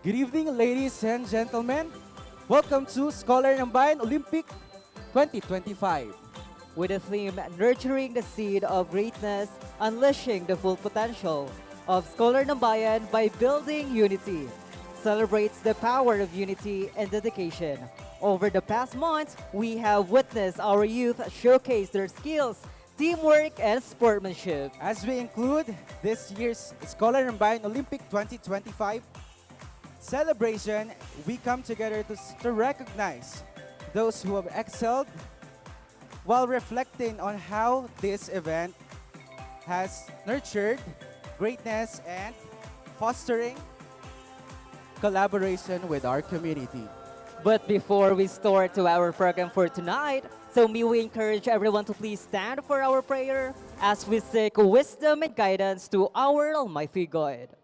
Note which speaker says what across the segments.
Speaker 1: Good evening, ladies and gentlemen. Welcome to Scholar ng Bayan Olympic 2025.
Speaker 2: With the theme Nurturing the Seed of Greatness, Unleashing the Full Potential of Scholar ng Bayan by Building Unity, celebrates the power of unity and dedication. Over the past months, we have witnessed our youth showcase their skills, teamwork, and sportsmanship.
Speaker 1: As we include this year's Scholar ng Bayan Olympic 2025 celebration, we come together to recognize those who have excelled while reflecting on how this event has nurtured greatness and fostering collaboration with our community.
Speaker 2: But before we start to our program for tonight, so may we encourage everyone to please stand for our prayer as we seek wisdom and guidance to our Almighty God.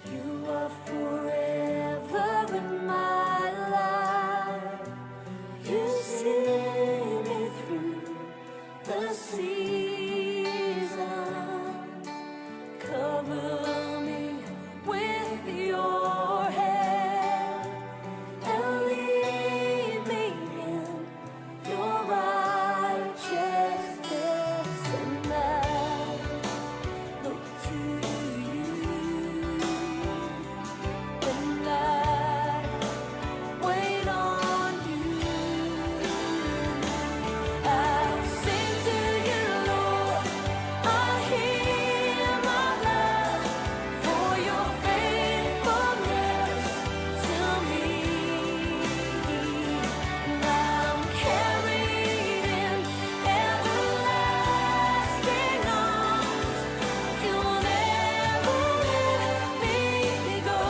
Speaker 3: You are forever in my life. You see me through the season. Cover me with your hand and lead me in your righteousness. And I look to you. And I wait on you. I sing to you, Lord. I hear my love for your faithfulness to me. And I'm carried in everlasting arms. You'll never let me go.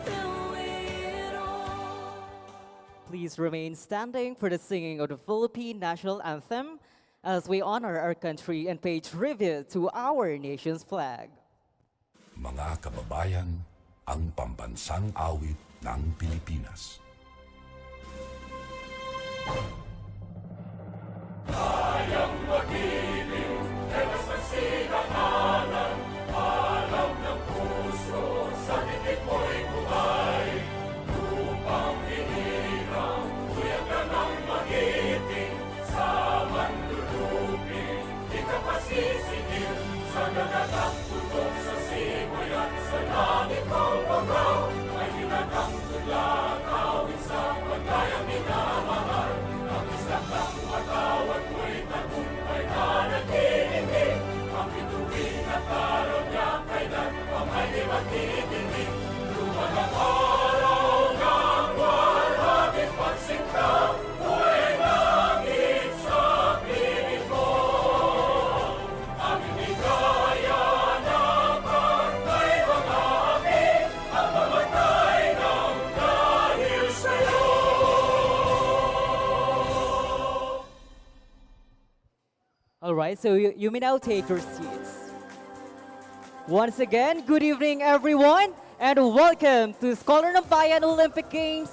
Speaker 3: Through it all.
Speaker 2: Please remain standing for the singing of the Philippine National Anthem as we honor our country and pay tribute to our nation's flag.
Speaker 4: Mga kababayan, ang pambansang awit ng Pilipinas.
Speaker 2: All right, so you may now take your seats. Once again, good evening, everyone, and welcome to Scholar ng Bayan Olympic Games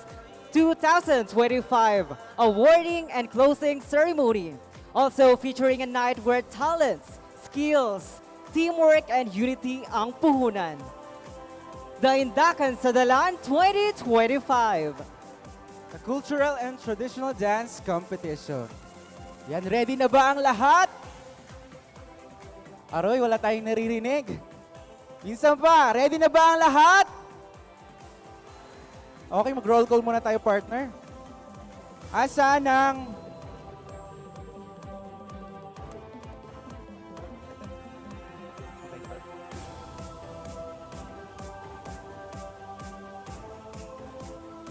Speaker 2: 2025 awarding and closing ceremony. Also featuring a night where talents, skills, teamwork, and unity ang puhunan. The Indakan sa Dalan 2025.
Speaker 1: The Cultural and Traditional Dance Competition. Yan, ready na ba ang lahat? Aroy, wala tayong naririnig. Minsan pa, ready na ba ang lahat? Okay, mag-roll call muna tayo, partner. Asan ang...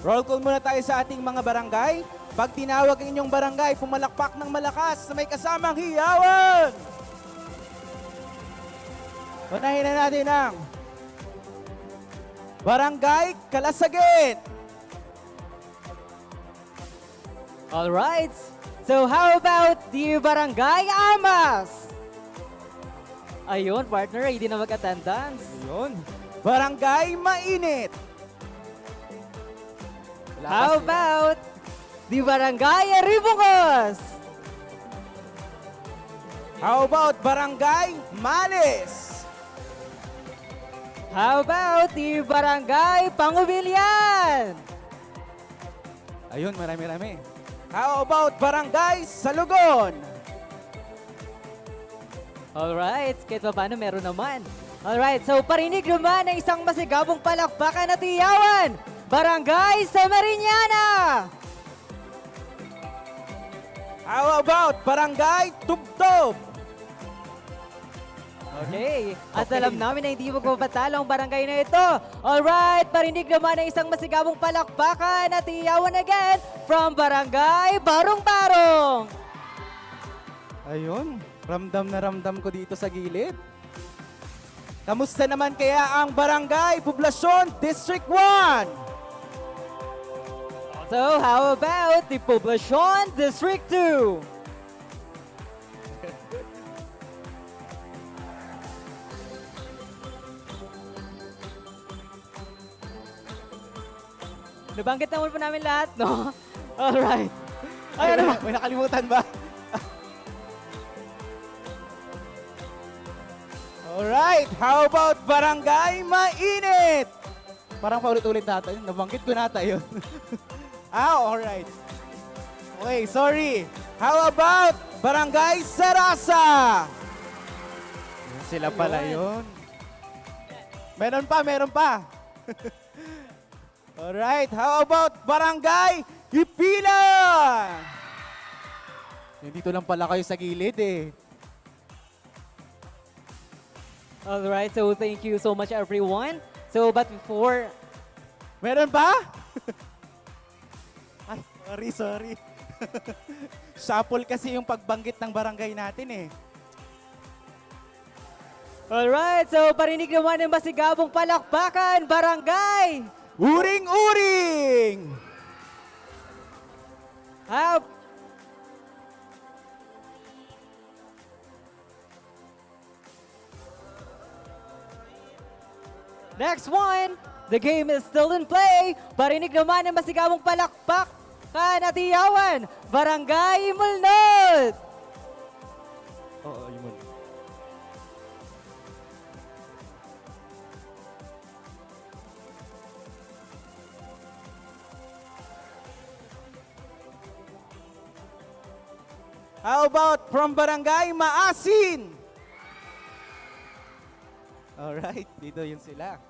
Speaker 1: Roll call muna tayo sa ating mga barangay. Pag tinawag ang inyong barangay, pumalakpak ng malakas na may kasamang hiyawan. Unahin na natin ang Barangay Kalasagit.
Speaker 2: All right, so how about the Barangay Amas? Ayun, partner, hindi na mag-attendance.
Speaker 1: Yun. Barangay Mainit.
Speaker 2: How about the Barangay Ribungos?
Speaker 1: How about Barangay Malis?
Speaker 2: How about the Barangay Pangubilian?
Speaker 1: Ayun, marami-rami. How about Barangay Salugon?
Speaker 2: Alright, kahit pa paano meron naman. Alright, so parinig naman ng isang masigabong palakpakan at iyawan. Barangay Samariñana!
Speaker 1: How about Barangay Tubtob?
Speaker 2: Okay, at
Speaker 1: Okay.
Speaker 2: alam namin na hindi magpapatalo ang barangay na ito. Alright, parinig naman ng isang masigabong palakpakan at iyawan again from Barangay Barong-Barong.
Speaker 1: Ayun, ramdam na ramdam ko dito sa gilid. Kamusta naman kaya ang Barangay Poblasyon District 1?
Speaker 2: So, how about the Poblacion District 2? Nabanggit naman po namin lahat, no? Alright. Ay, ano ba?
Speaker 1: May nakalimutan ba? Alright, how about Barangay Mainit? Parang paulit-ulit natin. Nabanggit ko nata yun. Alright. Okay, sorry. How about Barangay Sarasa? Yun sila pala yun. Meron pa, meron pa. Alright, how about Barangay Hipila? Dito lang pala kayo sa gilid eh.
Speaker 2: Alright, so thank you so much everyone. So, but before,
Speaker 1: Meron pa? Ay, sorry. Shuffle kasi yung pagbanggit ng barangay natin eh.
Speaker 2: alright, so parinig naman ng masigabong palakpakan, Barangay!
Speaker 1: Uring-uring!
Speaker 2: How Next one, the game is still in play. Parinig naman ng masigabong palakpakan at iyawan, Barangay Mulnod!
Speaker 1: Oo, yun. How about from Barangay Maasin? Alright, dito yun sila.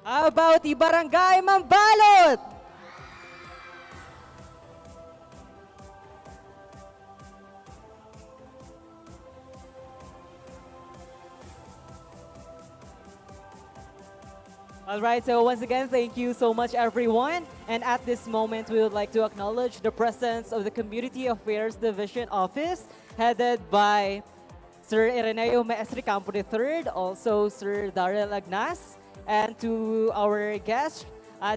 Speaker 2: How about the Barangay Mambalot? Alright, so once again, thank you so much everyone. And at this moment, we would like to acknowledge the presence of the Community Affairs Division Office headed by Sir Ireneo Maestri Campo III, also Sir Daryl Agnas, and to our guests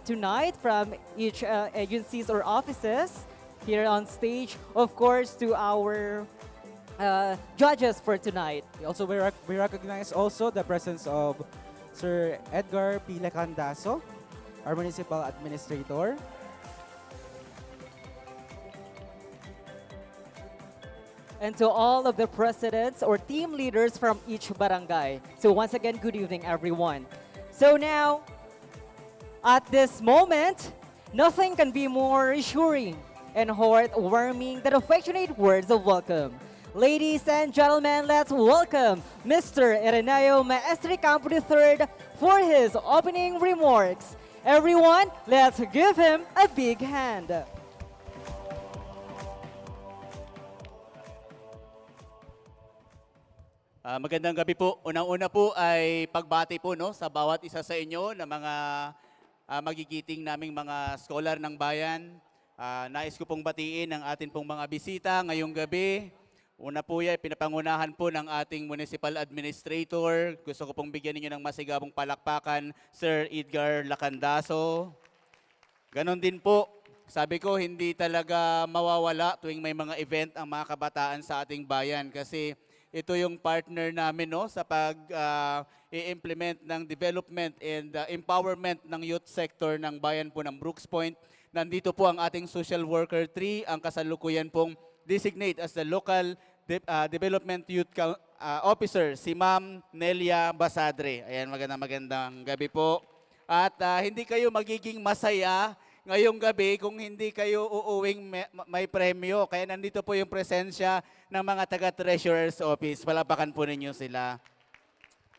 Speaker 2: tonight from each agencies or offices here on stage. Of course, to our judges for tonight.
Speaker 1: Also, we recognize also the presence of Sir Edgar P. Lacandaso, our municipal administrator.
Speaker 2: And to all of the presidents or team leaders from each barangay. So once again, good evening, everyone. So now, at this moment, nothing can be more reassuring and heartwarming than affectionate words of welcome. Ladies and gentlemen, let's welcome Mr. Ireneo Maestri Campo III for his opening remarks. Everyone, let's give him a big hand.
Speaker 5: Magandang gabi po. Unang-una po ay pagbati po no, sa bawat isa sa inyo na mga magigiting naming mga scholar ng bayan. Nais ko pong batiin ang atin pong mga bisita ngayong gabi. Una po yan, pinapangunahan po ng ating municipal administrator. Gusto ko pong bigyan ninyo ng masigabong palakpakan, Sir Edgar Lacandaso. Ganon din po, sabi ko hindi talaga mawawala tuwing may mga event ang mga kabataan sa ating bayan kasi ito yung partner namin no sa pag i-implement ng development and empowerment ng youth sector ng bayan po ng Brooks Point. Nandito po ang ating social worker 3, ang kasalukuyan pong designate as the local development youth officer, si Ma'am Nelia Basadre. Ayan, magandang gabi po. At hindi kayo magiging masaya ngayong gabi kung hindi kayo uuwing may premyo. Kaya nandito po yung presensya ng mga taga-treasurer's office. Palapakan po ninyo sila.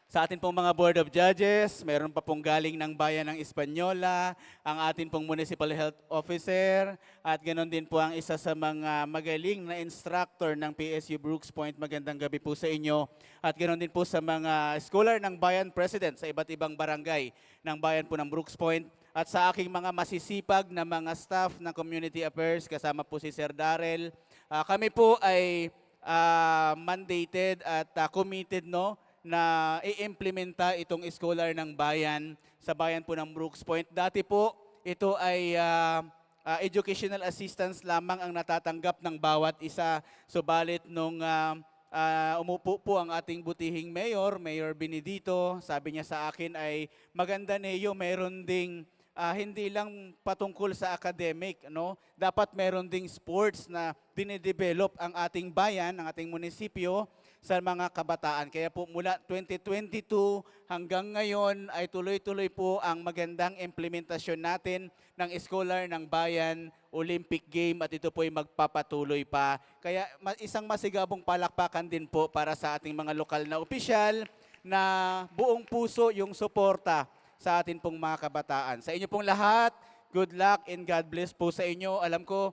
Speaker 5: Sa atin pong mga Board of Judges, meron pa pong galing ng Bayan ng Espanyola, ang atin pong Municipal Health Officer, at ganoon din po ang isa sa mga magaling na instructor ng PSU Brooks Point. Magandang gabi po sa inyo. At ganoon din po sa mga scholar ng Bayan President sa iba't ibang barangay ng Bayan po ng Brooks Point. At sa aking mga masisipag na mga staff ng Community Affairs, kasama po si Sir Darrell. Kami po ay mandated at committed no, na i-implementa itong scholar ng bayan sa bayan po ng Brooks Point. Dati po, ito ay educational assistance lamang ang natatanggap ng bawat isa. Subalit nung umupo po ang ating butihing mayor, Mayor Benedito, sabi niya sa akin ay maganda Neo, meron ding hindi lang patungkol sa academic, no? Dapat meron ding sports na dinedevelop ang ating bayan, ang ating munisipyo sa mga kabataan. Kaya po mula 2022 hanggang ngayon ay tuloy-tuloy po ang magandang implementasyon natin ng Scholar ng Bayan Olympic Game at ito po ay magpapatuloy pa. Kaya isang masigabong palakpakan din po para sa ating mga lokal na opisyal na buong puso yung suporta sa atin pong mga kabataan. Sa inyo pong lahat, good luck and God bless po sa inyo. Alam ko,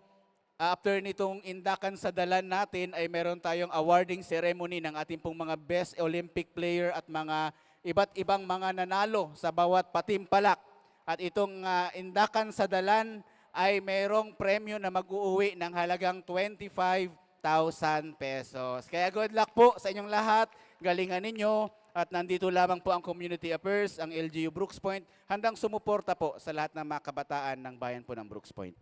Speaker 5: after nitong Indakan sa Dalan natin ay meron tayong awarding ceremony ng ating pong mga best Olympic player at mga iba't ibang mga nanalo sa bawat patimpalak. At itong Indakan sa Dalan ay merong premyo na mag-uuwi ng halagang 25,000 pesos. Kaya good luck po sa inyong lahat. Galingan ninyo. At nandito lamang po ang Community Affairs, ang LGU Brooks Point, handang sumuporta po sa lahat ng mga kabataan ng bayan po ng Brooks Point.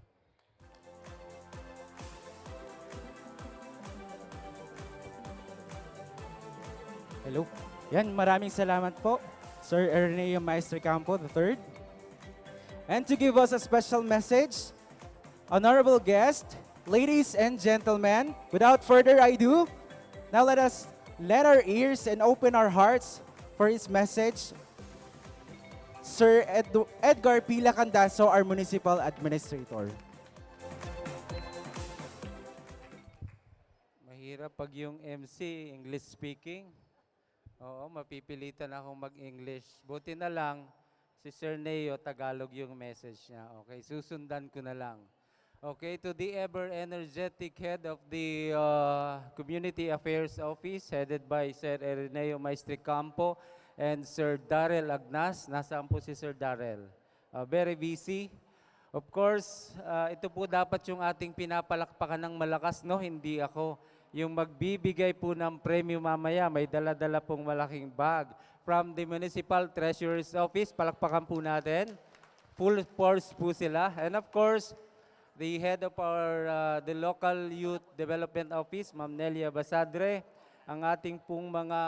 Speaker 1: Hello. Yan, maraming salamat po, Sir Erneo Maestro Campo III. And to give us a special message, honorable guest, ladies and gentlemen, without further ado, now let our ears and open our hearts for his message. Sir Edgar Pila Candaso, our Municipal Administrator.
Speaker 6: Mahirap pag yung MC, English speaking. Oo, mapipilitan akong mag-English. Buti na lang, si Sir Neo, Tagalog yung message niya. Okay, susundan ko na lang. Okay, to the ever-energetic head of the Community Affairs Office, headed by Sir Erneo Maestri Campo and Sir Darrell Agnas. Nasaan po si Sir Darrell? Very busy. Of course, ito po dapat yung ating pinapalakpakan ng malakas, no? Hindi ako. Yung magbibigay po ng premyo mamaya, may dala-dala pong malaking bag. From the Municipal Treasurer's Office, palakpakan po natin. Full force po sila. And of course, the head of our the local youth development office, Ma'am Nelia Basadre, ang ating pong mga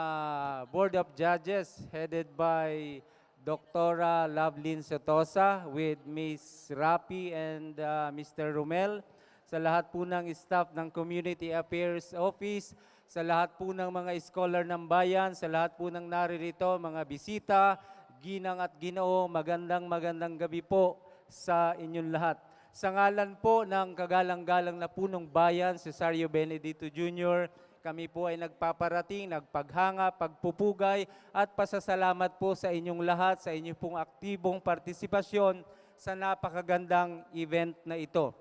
Speaker 6: board of judges headed by Dr. Lovelyn Sotosa with Miss Rapi and Mr. Romel, sa lahat po ng staff ng Community Affairs Office, sa lahat po ng mga scholar ng bayan, sa lahat po ng naririto, mga bisita, ginang at ginoo, magandang gabi po sa inyong lahat. Sa ngalan po ng kagalang-galang na punong bayan, Cesario Benedito Jr., kami po ay nagpaparating, nagpaghanga, pagpupugay at pasasalamat po sa inyong lahat, sa inyong pong aktibong partisipasyon sa napakagandang event na ito.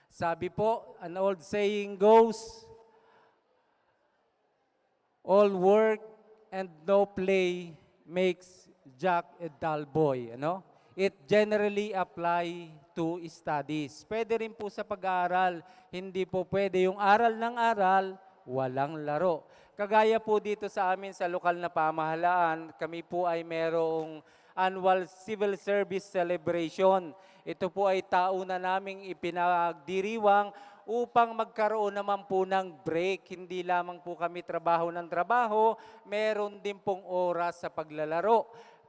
Speaker 6: Sabi po, an old saying goes, all work and no play makes Jack a dull boy. Ano? It generally apply to studies. Pwede rin po sa pag-aaral. Hindi po pwede yung aral ng aral, walang laro. Kagaya po dito sa amin sa lokal na pamahalaan, kami po ay merong annual civil service celebration. Ito po ay tauna naming ipinagdiriwang upang magkaroon naman po ng break. Hindi lamang po kami trabaho ng trabaho, meron din pong oras sa paglalaro.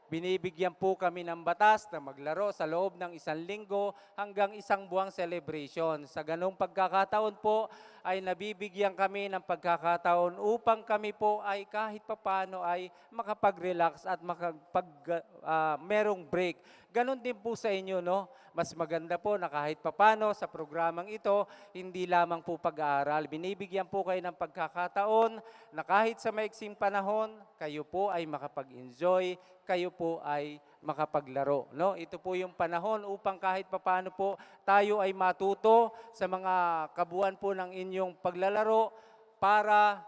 Speaker 6: Binibigyan po kami ng batas na maglaro sa loob ng 1 linggo hanggang 1 buwang celebration. Sa ganong pagkakataon po ay nabibigyan kami ng pagkakataon upang kami po ay kahit papano ay makapag-relax at merong break. Ganon din po sa inyo, no? Mas maganda po na kahit papano sa programang ito, hindi lamang po pag-aaral. Binibigyan po kayo ng pagkakataon na kahit sa maiksing panahon, kayo po ay makapag-enjoy, kayo po ay makapaglaro. No? Ito po yung panahon upang kahit papano po tayo ay matuto sa mga kabuuan po ng inyong paglalaro para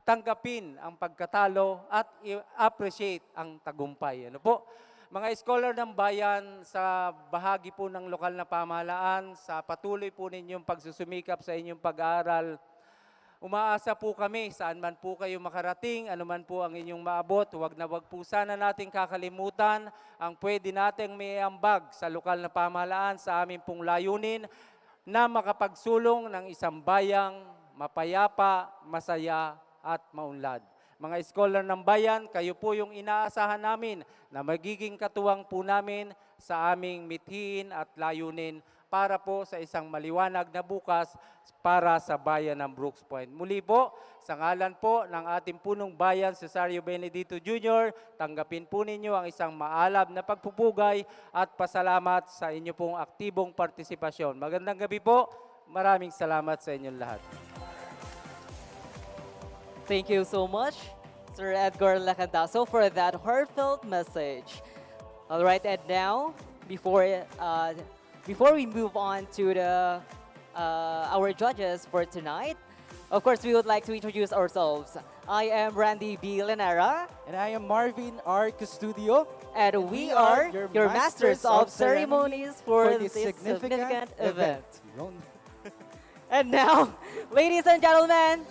Speaker 6: tanggapin ang pagkatalo at i-appreciate ang tagumpay. Ano po? Mga scholar ng bayan, sa bahagi po ng lokal na pamahalaan, sa patuloy po ninyong pagsusumikap sa inyong pag-aaral, umaasa po kami saan man po kayo makarating, ano man po ang inyong maabot, huwag na huwag po sana nating kakalimutan ang pwede nating may ambag sa lokal na pamahalaan sa aming pong layunin na makapagsulong ng isang bayang mapayapa, masaya at maunlad. Mga scholar ng bayan, kayo po yung inaasahan namin na magiging katuwang po namin sa aming mithiin at layunin para po sa isang maliwanag na bukas para sa bayan ng Brooks Point. Muli po, sa ngalan po ng ating punong bayan, Cesario Benedito Jr., tanggapin po ninyo ang isang maalab na pagpupugay at pasalamat sa inyo pong aktibong partisipasyon. Magandang gabi po. Maraming salamat sa inyong lahat.
Speaker 2: Thank you so much, Sir Edgar Lacandaso, for that heartfelt message. All right, and now, before we move on to our judges for tonight, of course, we would like to introduce ourselves. I am Randy B. Lanera,
Speaker 1: And I am Marvin R. Custodio.
Speaker 2: and we are your masters of ceremonies for this significant event.
Speaker 1: Yun.
Speaker 2: And now, ladies and gentlemen,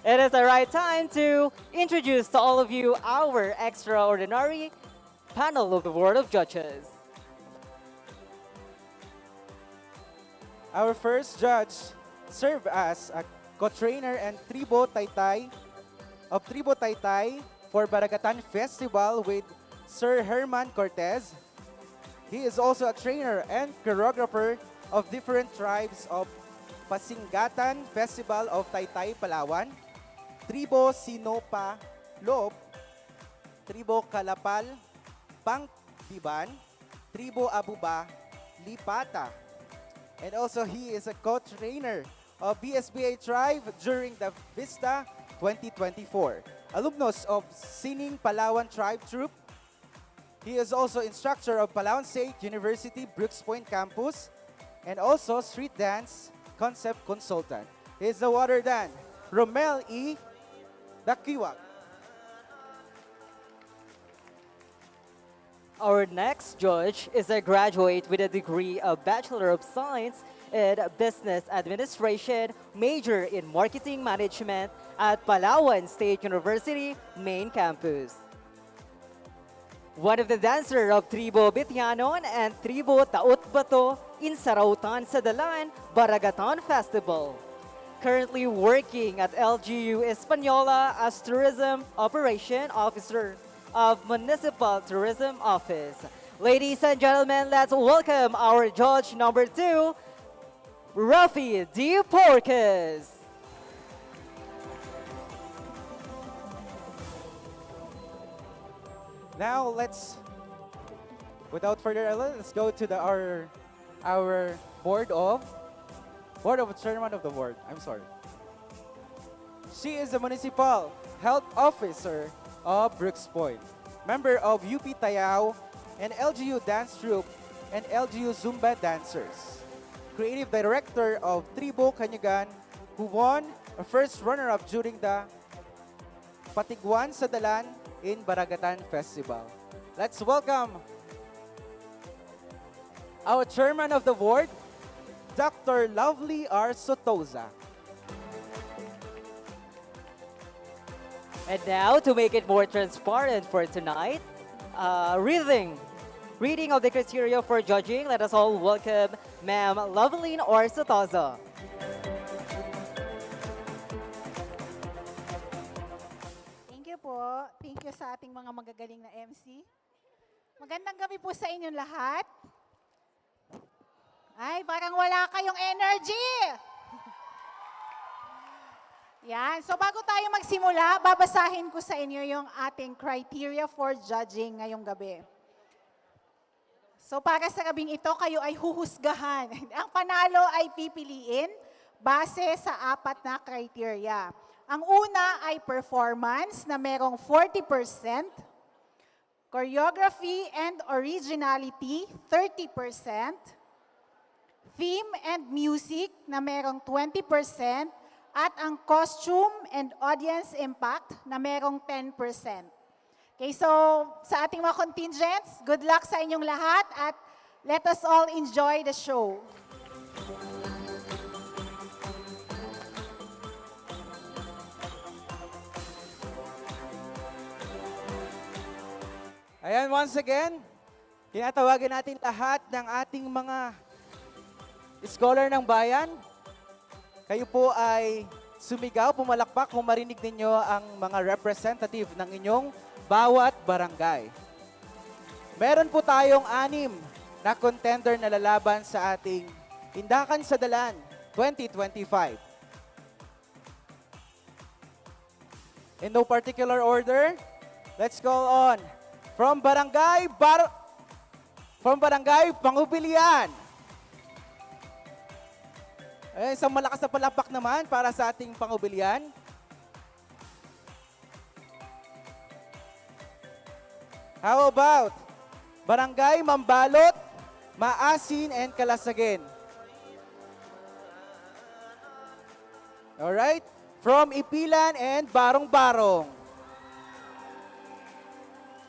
Speaker 2: it is the right time to introduce to all of you our extraordinary panel of the Board of Judges.
Speaker 1: Our first judge served as a co-trainer and Tribo Taytay for Baragatan Festival with Sir Herman Cortez. He is also a trainer and choreographer of different tribes of Pasingatan Festival of Taytay, Palawan, Tribo Sinopa Lop, Tribo Kalapal, Pangdiban, Tribo Abuba, Lipata. And also he is a co-trainer of BSBA Tribe during the Vista 2024. Alumnus of Sining Palawan Tribe Troop. He is also instructor of Palawan State University Brooks Point Campus and also street dance concept consultant. He is the water dan, Romel E. Dakiwak.
Speaker 2: Our next judge is a graduate with a degree of Bachelor of Science in Business Administration, major in Marketing Management at Palawan State University Main Campus. One of the dancers of Tribo Bitianon and Tribo Taot Bato in Sarautan sa Dalan, Baragatan Festival. Currently working at LGU Española as Tourism Operation Officer of Municipal Tourism Office. Ladies and gentlemen, let's welcome our judge number 2, Rafi D. Porcas.
Speaker 1: Now without further ado, let's go to our board of chairman of the board. I'm sorry. She is the municipal health officer of Brooks Point, member of UP Tayao and LGU Dance Troupe and LGU Zumba Dancers, creative director of Tribo Kanyagan, who won a first runner-up during the Patiguan sa Dalan in Baragatan Festival. Let's welcome our chairman of the board, Dr. Lovely R. Sotoza.
Speaker 2: And now, to make it more transparent for tonight, reading of the criteria for judging, let us all welcome Ma'am Loveline Orsatoza.
Speaker 7: Thank you sa ating mga magagaling na MC. Magandang gabi po sa inyong lahat. Ay, parang wala kayong energy. Yan. So bago tayo magsimula, babasahin ko sa inyo yung ating criteria for judging ngayong gabi. So para sa gabing ito, kayo ay huhusgahan. Ang panalo ay pipiliin base sa 4 na criteria. Ang una ay performance na merong 40%, choreography and originality 30%, theme and music na merong 20%, at ang costume and audience impact na merong 10%. Okay, so sa ating mga contingents, good luck sa inyong lahat at let us all enjoy the show.
Speaker 1: Ayan, once again, tinatawagan natin lahat ng ating mga scholar ng bayan. Kayo po ay sumigaw, pumalakpak kung marinig ninyo ang mga representative ng inyong bawat barangay. Meron po tayong 6 na contender na lalaban sa ating Indakan sa Dalan 2025. In no particular order, let's go on. From Barangay Pangubilian. Isang malakas na palakpak naman para sa ating Pangubilian. How about Barangay Mambalot, Maasin, and Kalasagin? Alright. From Ipilan and Barong-Barong.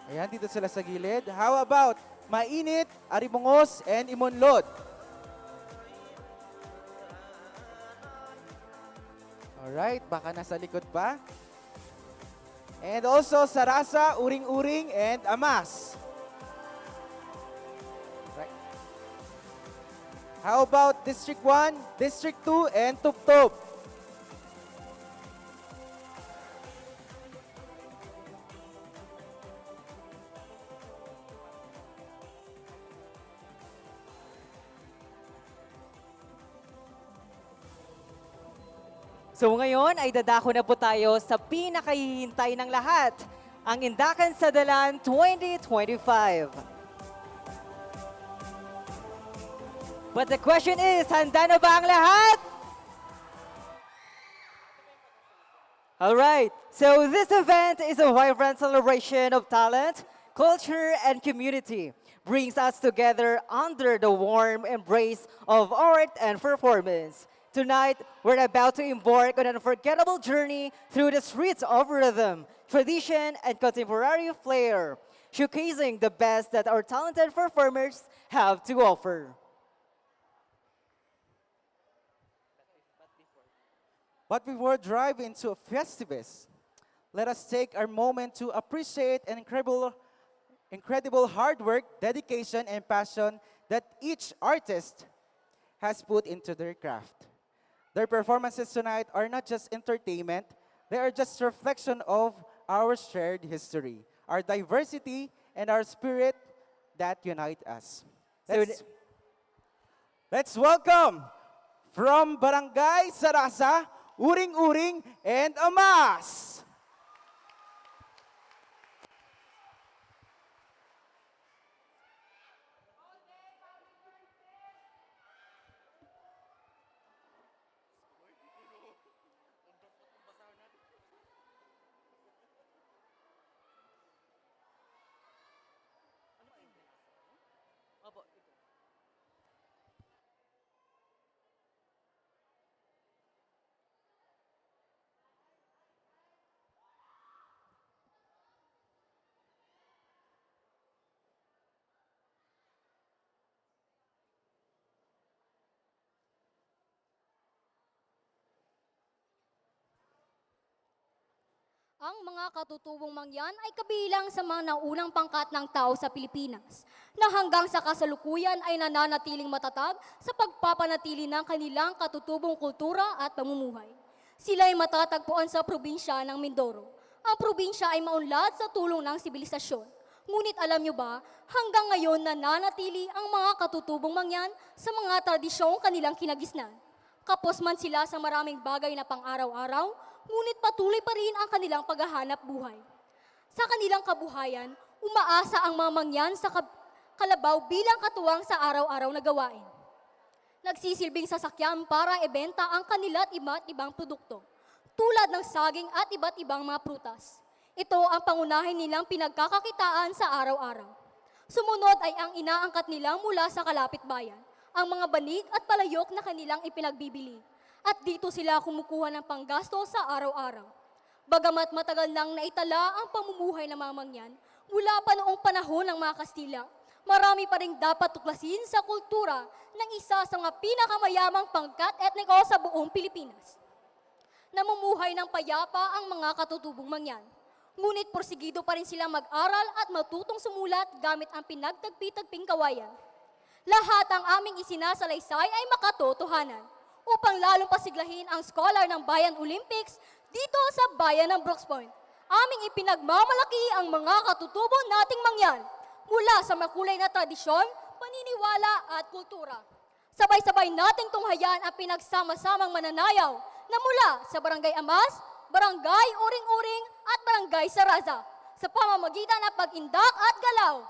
Speaker 1: Ayan, dito sila sa gilid. How about Mainit, Arimungos, and Imonlod? Alright, baka nasa likod pa. And also Sarasa, Uring-Uring, and Amas. Right. How about District 1, District 2, and Tuptup?
Speaker 2: So ngayon ay dadako na po tayo sa pinakahihintay ng lahat, ang Indakan sa Dalan 2025. But the question is, handa na ba ang lahat? Alright, so this event is a vibrant celebration of talent, culture, and community. Brings us together under the warm embrace of art and performance. Tonight, we're about to embark on an unforgettable journey through the streets of rhythm, tradition, and contemporary flair, showcasing the best that our talented performers have to offer.
Speaker 1: But before drive into a Festivus, let us take our moment to appreciate an incredible hard work, dedication, and passion that each artist has put into their craft. Their performances tonight are not just entertainment, they are just reflection of our shared history, our diversity, and our spirit that unite us.
Speaker 2: So
Speaker 1: Let's welcome from Barangay Sarasa, Uring-Uring, and Amas.
Speaker 8: Ang mga katutubong mangyan ay kabilang sa mga naunang pangkat ng tao sa Pilipinas na hanggang sa kasalukuyan ay nananatiling matatag sa pagpapanatili ng kanilang katutubong kultura at pamumuhay. Sila ay matatagpuan sa probinsya ng Mindoro ang probinsya ay maunlad sa tulong ng sibilisasyon. Ngunit alam nyo ba, hanggang ngayon nananatili ang mga katutubong mangyan sa mga tradisyong kanilang kinagisnan. Kapos man sila sa maraming bagay na pang-araw-araw, ngunit patuloy pa rin ang kanilang paghahanap buhay. Sa kanilang kabuhayan, umaasa ang mga mangyan sa kalabaw bilang katuwang sa araw-araw na gawain. Nagsisilbing sasakyan para ibenta ang kanila't iba't ibang produkto, tulad ng saging at iba't ibang mga prutas. Ito ang pangunahin nilang pinagkakakitaan sa araw-araw. Sumunod ay ang inaangkat nilang mula sa kalapit bayan, ang mga banig at palayok na kanilang ipinagbibili. At dito sila kumukuha ng panggasto sa araw-araw. Bagamat matagal nang naitala ang pamumuhay ng mga mangyan, mula pa noong panahon ng mga Kastila, marami pa rin dapat tuklasin sa kultura ng isa sa mga pinakamayamang pangkat etniko sa buong Pilipinas. Namumuhay ng payapa ang mga katutubong mangyan. Ngunit porsigido pa rin silang mag-aral at matutong sumulat gamit ang pinagtagpi-tagping kawayan. Lahat ang aming isinasalaysay ay makatotohanan upang lalong pasiglahin ang scholar ng Bayan Olympics dito sa bayan ng Brooks Point. Aming ipinagmamalaki ang mga katutubo nating mangyan mula sa makulay na tradisyon, paniniwala at kultura. Sabay-sabay nating tunghayan ang pinagsama-samang mananayaw na mula sa Barangay Amas, Barangay Uring-Uring at Barangay Saraza sa pamamagitan ng pag-indak at galaw.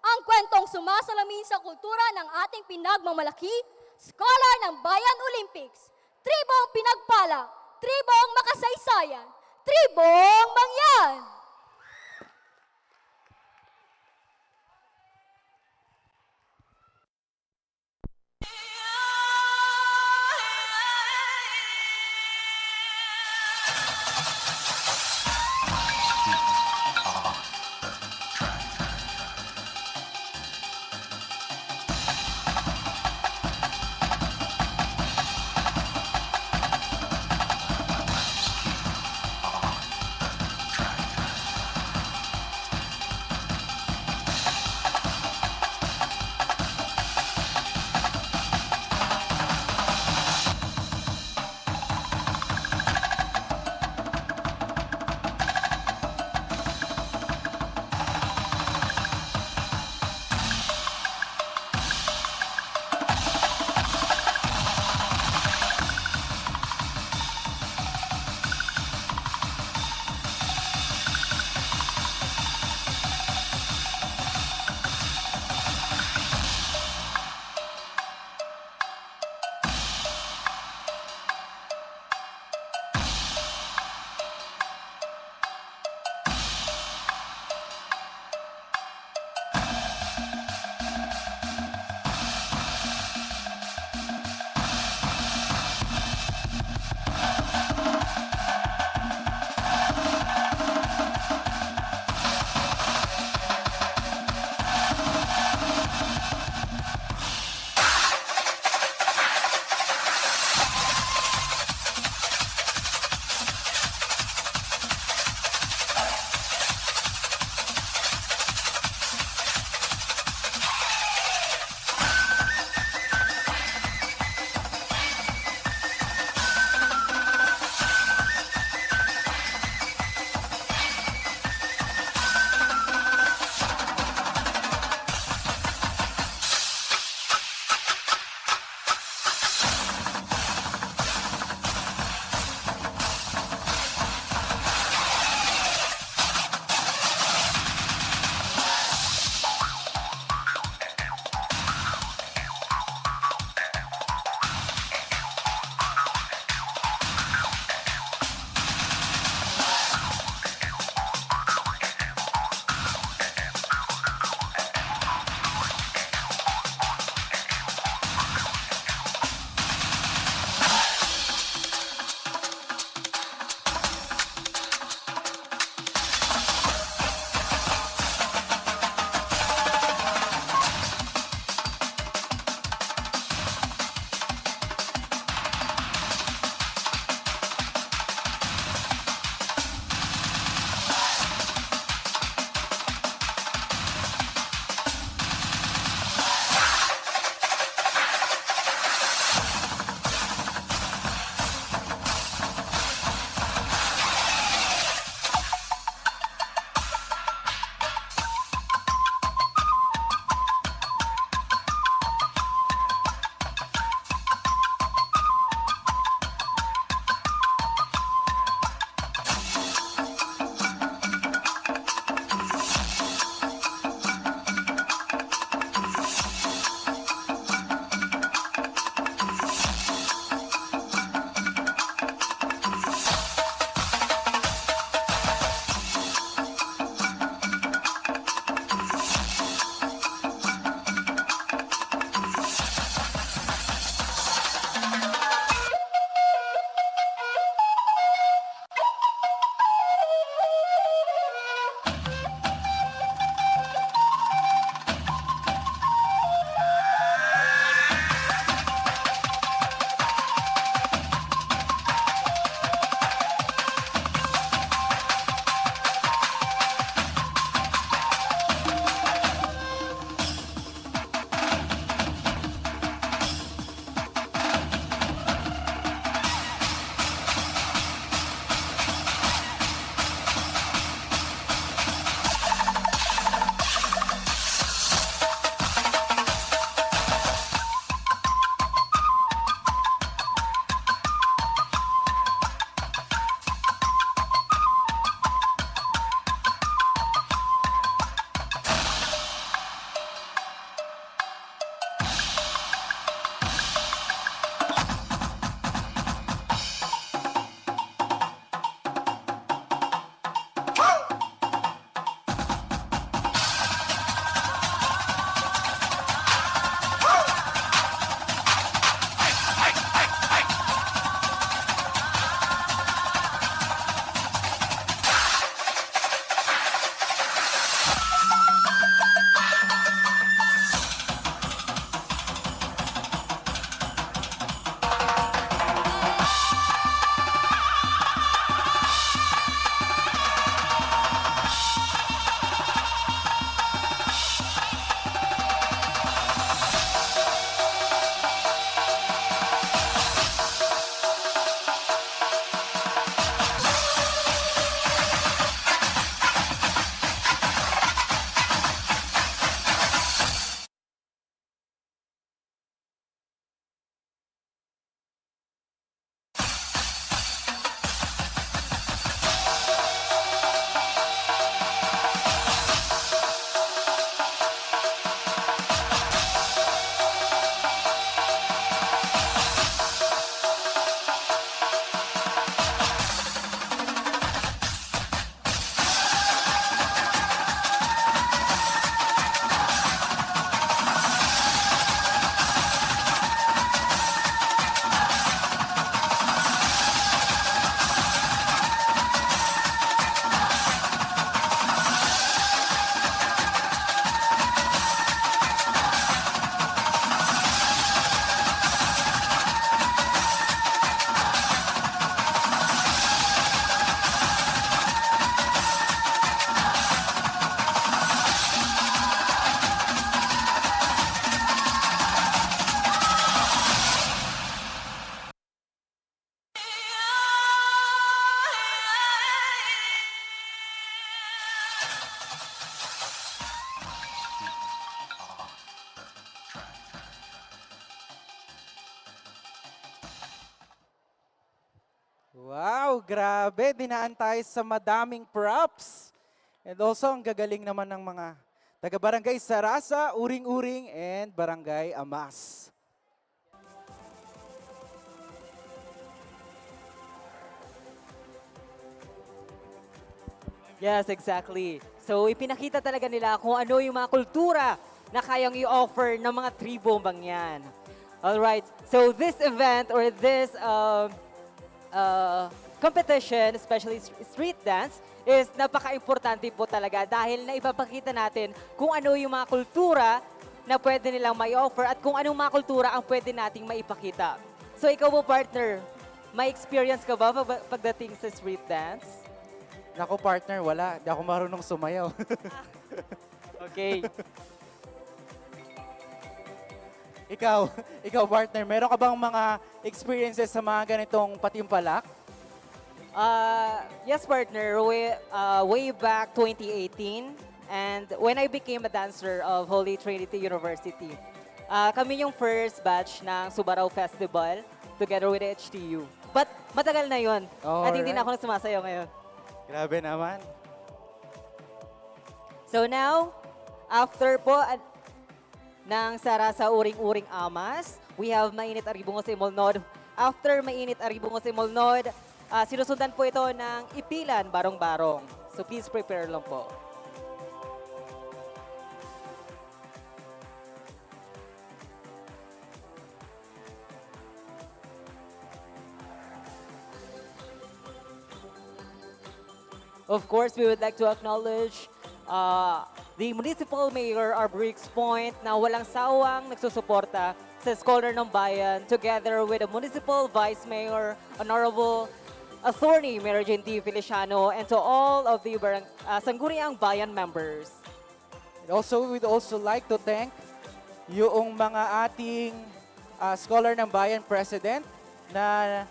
Speaker 8: Ang kwentong sumasalamin sa kultura ng ating pinagmamalaki, scholar ng Bayan Olympics, tribong pinagpala, tribong makasaysayan, tribong mangyan!
Speaker 1: grabe, dinaan tayo sa madaming props. And also, ang gagaling naman ng mga taga-barangay Sarasa, Uring-Uring, and Barangay Amas.
Speaker 2: Yes, exactly. So ipinakita talaga nila kung ano yung mga kultura na kayang i-offer ng mga tribo Bangyan. Alright, so this event or this competition, especially street dance, is napaka-importante po talaga dahil naipapakita natin kung ano yung mga kultura na pwede nilang may offer at kung anong mga kultura ang pwede nating maipakita. So ikaw po partner, may experience ka ba pagdating sa street dance?
Speaker 1: Naku partner, wala. Di ako marunong sumayaw.
Speaker 2: Okay.
Speaker 1: ikaw partner, meron ka bang mga experiences sa mga ganitong patimpalak?
Speaker 2: Yes, partner. Way back 2018, and when I became a dancer of Holy Trinity University, kami yung first batch ng Subarao Festival together with HTU. But matagal na yon at hindi na ako sumasayaw ngayon.
Speaker 1: Grabe naman.
Speaker 2: So now, after po ng Sarasa Uring-Uring Amas, we have Mainit Aribungo sa Imolnod. After Mainit Aribungo sa Imolnod, sinusundan po ito ng Ipilan Barong-Barong. So please prepare lang po. Of course, we would like to acknowledge the Municipal Mayor of Briggs Point na walang sawang nagsusuporta sa Scholar ng Bayan together with the Municipal Vice Mayor, Honorable Attorney Mayor Genty Feliciano, and to all of the Sangguniang Bayan members.
Speaker 1: And also, we'd also like to thank yung mga ating Scholar ng Bayan President na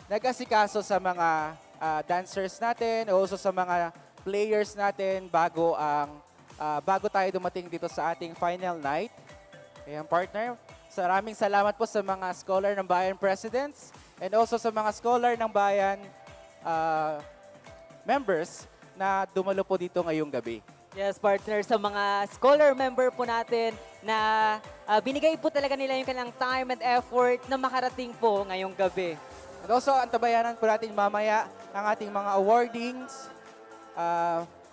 Speaker 1: nag-asikaso sa mga dancers natin, also sa mga players natin bago tayo dumating dito sa ating final night. Ayan partner, maraming salamat po sa mga Scholar ng Bayan Presidents and also sa mga Scholar ng Bayan members na dumalo po dito ngayong gabi.
Speaker 2: Yes, partner, sa mga scholar member po natin na binigay po talaga nila yung kanilang time and effort na makarating po ngayong gabi.
Speaker 1: And also, antabayanan po natin mamaya ang ating mga awardings,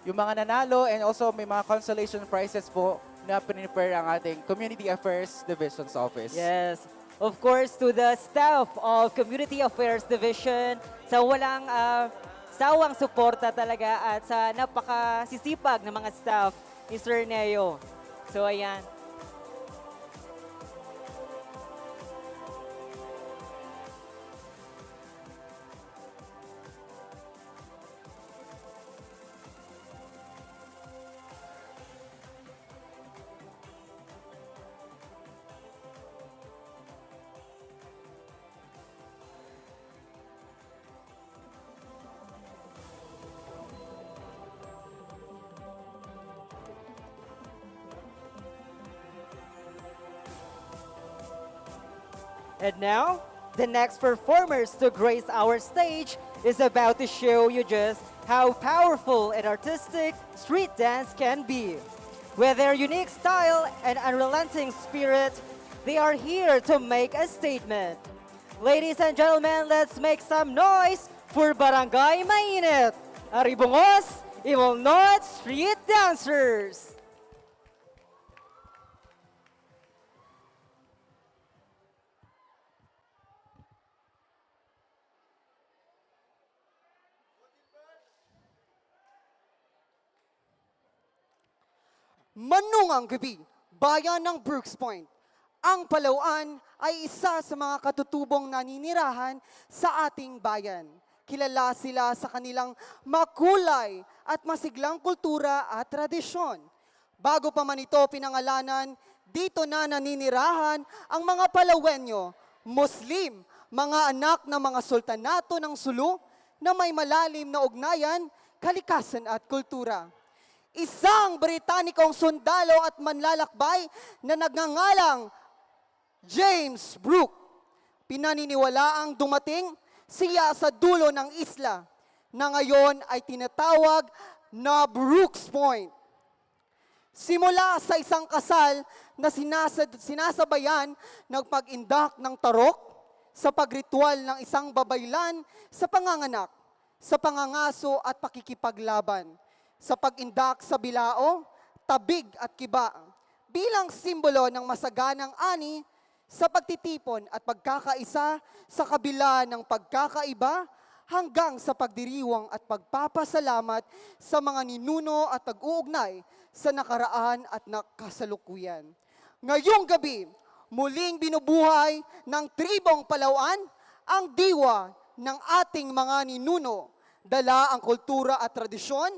Speaker 1: yung mga nanalo, and also may mga consolation prizes po na pinipare ang ating Community Affairs Division's Office.
Speaker 2: Yes. Of course, to the staff of Community Affairs Division, sa walang sawang suporta talaga at sa napakasisipag ng mga staff ni Sir Neo. So, ayan. And now, the next performers to grace our stage is about to show you just how powerful and artistic street dance can be. With their unique style and unrelenting spirit, they are here to make a statement. Ladies and gentlemen, let's make some noise for Barangay Mainit, Aribungos, Imolnod Street Dancers.
Speaker 9: Manungang gabi, bayan ng Brooks Point. Ang Palauan ay isa sa mga katutubong naninirahan sa ating bayan. Kilala sila sa kanilang makulay at masiglang kultura at tradisyon. Bago pa man ito pinangalanan, dito na naninirahan ang mga Palauenyo, Muslim, mga anak ng mga sultanato ng Sulu na may malalim na ugnayan, kalikasan at kultura. Isang Britanikong sundalo at manlalakbay na nagngangalang James Brooke. Pinaniniwalaang dumating siya sa dulo ng isla na ngayon ay tinatawag na Brooks Point. Simula sa isang kasal na sinasabayan ng pag-indak ng tarok, sa pagritual ng isang babaylan, sa panganganak, sa pangangaso at pakikipaglaban, sa pag-indak sa bilao, tabig at kiba, bilang simbolo ng masaganang ani sa pagtitipon at pagkakaisa sa kabila ng pagkakaiba, hanggang sa pagdiriwang at pagpapasalamat sa mga ninuno at tag-uugnay sa nakaraan at nakasalukuyan. Ngayong gabi, muling binubuhay ng tribong Palawan ang diwa ng ating mga ninuno, dala ang kultura at tradisyon,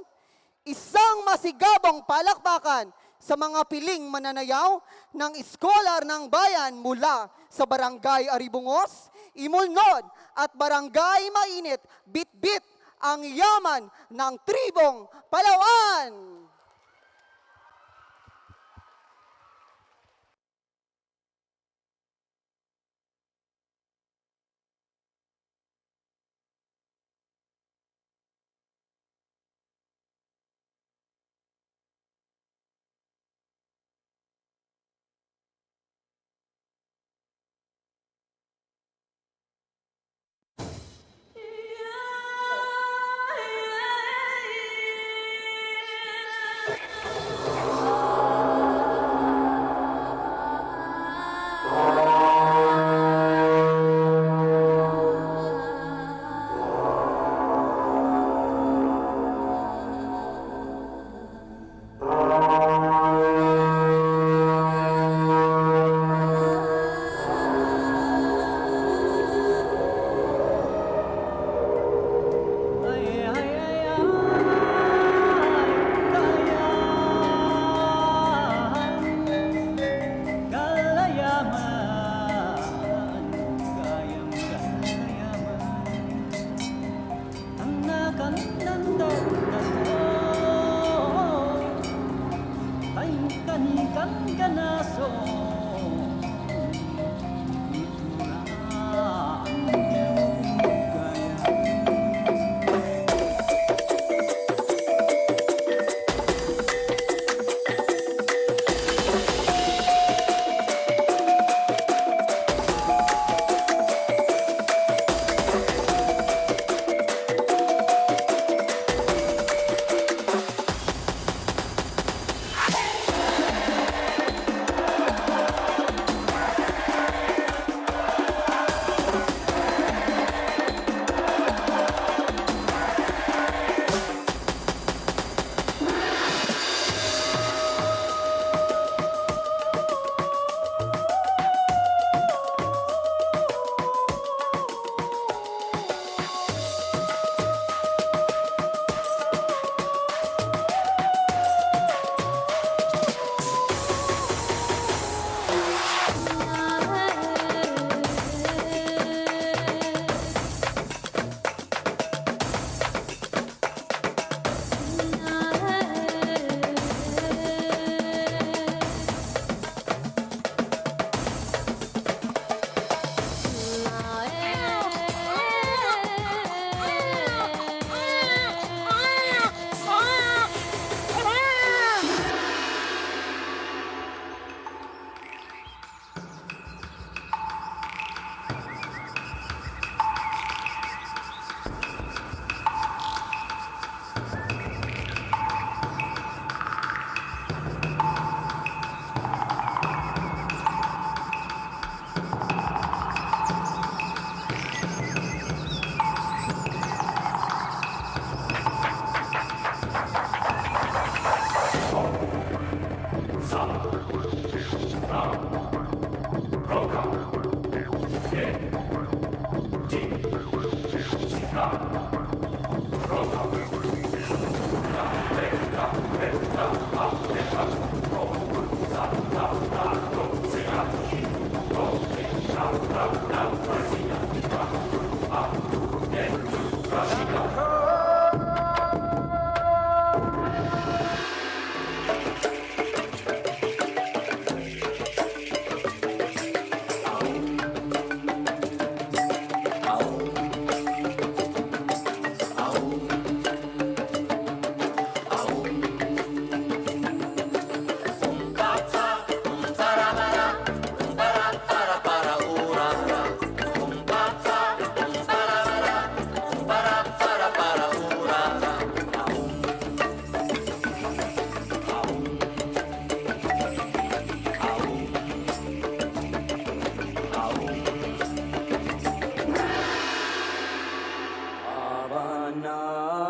Speaker 9: isang masigabong palakpakan sa mga piling mananayaw ng Iskolar ng Bayan mula sa Barangay Aribungos, Imulnod at Barangay Mainit, bit-bit ang yaman ng tribong Palawan.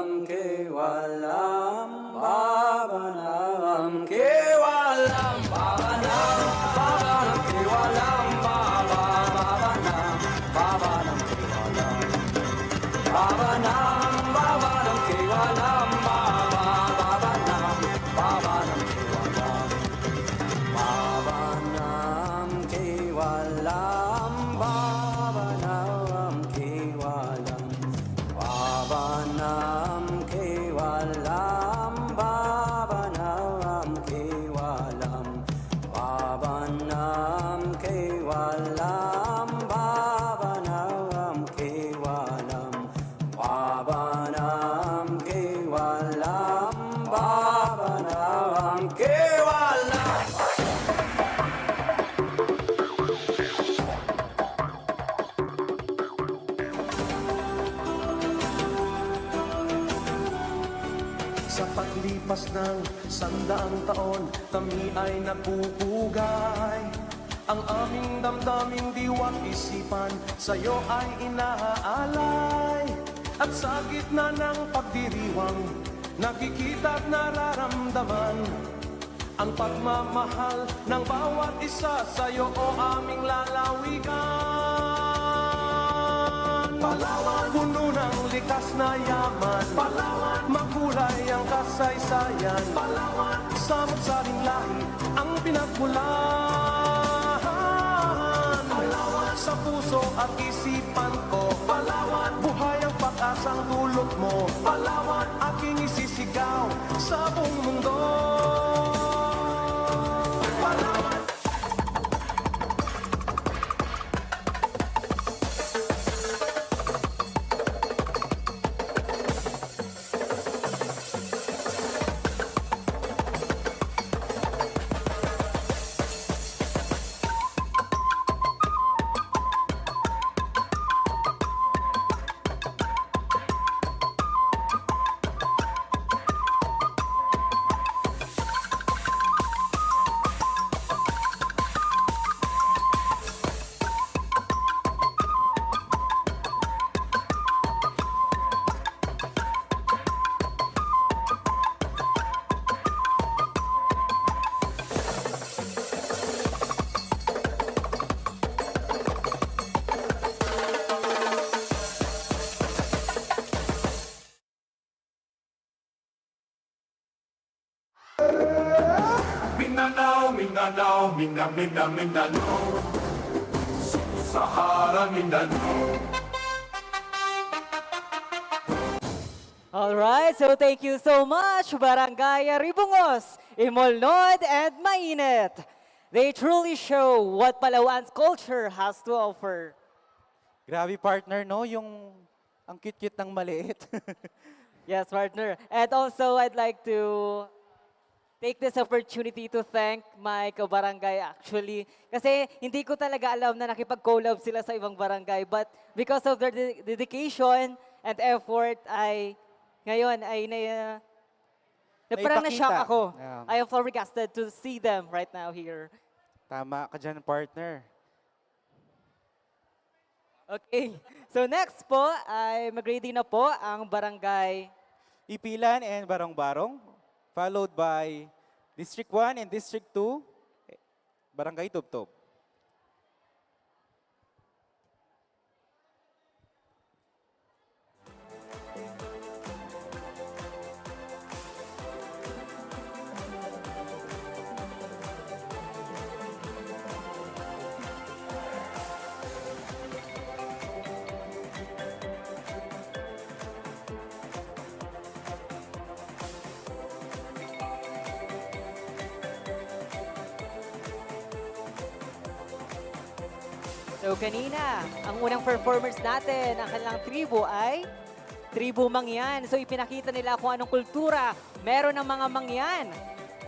Speaker 10: Kewalam, kewalam, babanam, kewalam, babanam, babanam, kewalam, babanam, babanam, kewalam, babanam, babanam, kewalam, babanam, babanam, kewalam, babanam, kewalam, babanam, kewalam. Babanam kewalam, babanam kewalam, babanam kewalam, babanam kewalam, babanam kewalam, babanam kewalam.
Speaker 11: Sa paglipas ng 100 taon, kami ay napupugay. Ang aming damdaming diwa't isipan, sa'yo ay inaalay. At sa gitna ng pagdiriwang, nakikita at nararamdaman ang pagmamahal ng bawat isa, sa'yo o aming lalawigan. Palawan, puno ng likas na yaman. Palawan, makulay ang kasaysayan. Palawan, samot-saring lahi ang pinagmulan. Palawan, sa puso at isipan ko. Palawan, buhay ang pag-asang dulot mo. Palawan, aking isisigaw sa buong mundo. Palawan.
Speaker 4: Mindanao, Mindanao, Mindanao, Sahara, Mindanao.
Speaker 2: Alright, so thank you so much, Barangay Ribungos, Imolnod, and Mainit. They truly show what Palawan's culture has to offer.
Speaker 1: Grabe partner, no? Yung ang cute-cute ng maliit.
Speaker 2: Yes, partner. And also, I'd like to take this opportunity to thank my kabarangay actually. Kasi hindi ko talaga alam na nakipag-collab sila sa ibang barangay. But because of their dedication and effort, ngayon ay parang na-shock
Speaker 1: Naipakita.
Speaker 2: ako.
Speaker 1: Yeah.
Speaker 2: I am flabbergasted to see them right now here.
Speaker 1: Tama ka dyan, partner.
Speaker 2: Okay, so next po ay mag-ready na po ang barangay.
Speaker 1: Ipilan and Barong-Barong, followed by District 1 and District 2, Barangay Tubtob.
Speaker 2: So kanina, ang unang performers natin, ang kanilang tribo ay Tribo Mangyan. So ipinakita nila kung anong kultura meron ng mga Mangyan.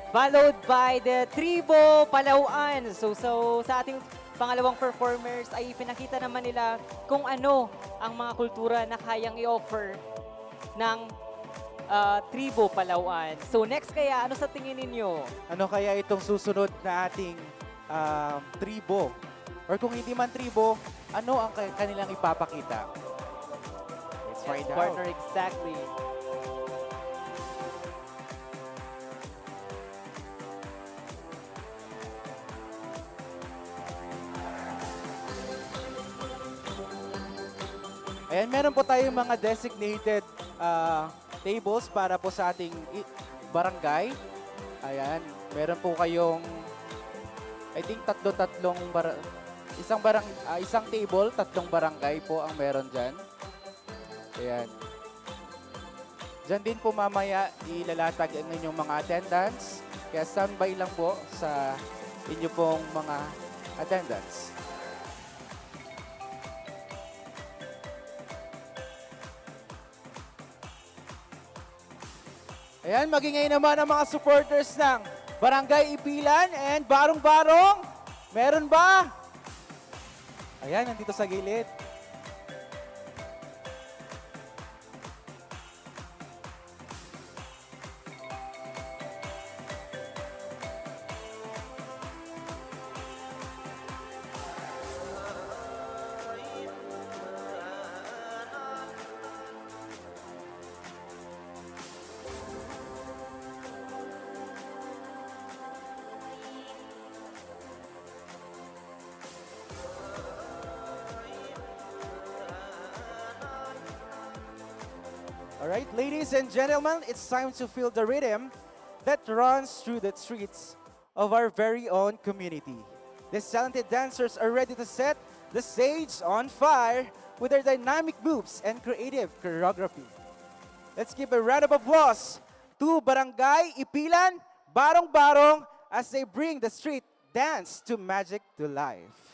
Speaker 2: Followed by the Tribo Palauan. So sa ating pangalawang performers ay ipinakita naman nila kung ano ang mga kultura na kayang i-offer ng Tribo Palauan. So next kaya, ano sa tingin ninyo?
Speaker 1: Ano kaya itong susunod na ating tribo? Or kung hindi man tribo, ano ang kanilang ipapakita? Let's find out.
Speaker 2: Partner, exactly.
Speaker 1: Ayan, meron po tayong mga designated tables para po sa ating barangay. Ayan, meron po kayong, I think isang table, tatlong barangay po ang meron dyan. Ayan. Diyan din po mamaya ilalatag ang inyong mga attendance. Kaya standby lang po sa inyo pong mga attendance. Ayan, magingay naman ang mga supporters ng Barangay Ipilan and Barong Barong. Meron ba? Ayan, nandito sa gilid. All right, ladies and gentlemen, it's time to feel the rhythm that runs through the streets of our very own community. These talented dancers are ready to set the stage on fire with their dynamic moves and creative choreography. Let's give a round of applause to Barangay Ipilan, Barong Barong, as they bring the street dance to magic to life.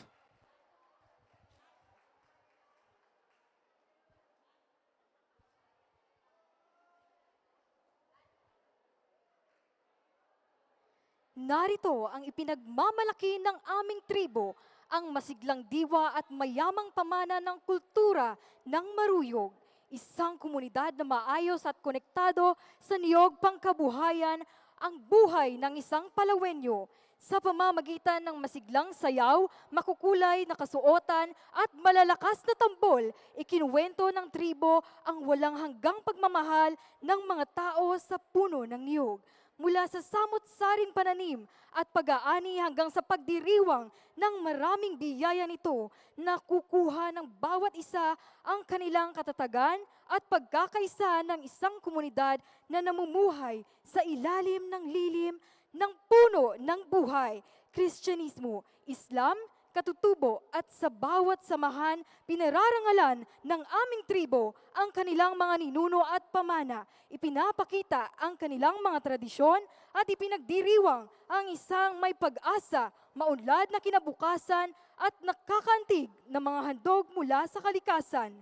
Speaker 8: Narito ang ipinagmamalaki ng aming tribo, ang masiglang diwa at mayamang pamana ng kultura ng Maruyog, isang komunidad na maayos at konektado sa niyog pangkabuhayan, ang buhay ng isang Palawenyo. Sa pamamagitan ng masiglang sayaw, makukulay na kasuotan at malalakas na tambol, ikinuwento ng tribo ang walang hanggang pagmamahal ng mga tao sa puno ng niyog. Mula sa samot-saring pananim at pag-aani hanggang sa pagdiriwang ng maraming biyaya nito, nakukuha ng bawat isa ang kanilang katatagan at pagkakaisa ng isang komunidad na namumuhay sa ilalim ng lilim ng puno ng buhay, Kristyanismo, Islam, katutubo at sa bawat samahan, pinararangalan ng aming tribo ang kanilang mga ninuno at pamana. Ipinapakita ang kanilang mga tradisyon at ipinagdiriwang ang isang may pag-asa, maunlad na kinabukasan at nakakantig ng mga handog mula sa kalikasan.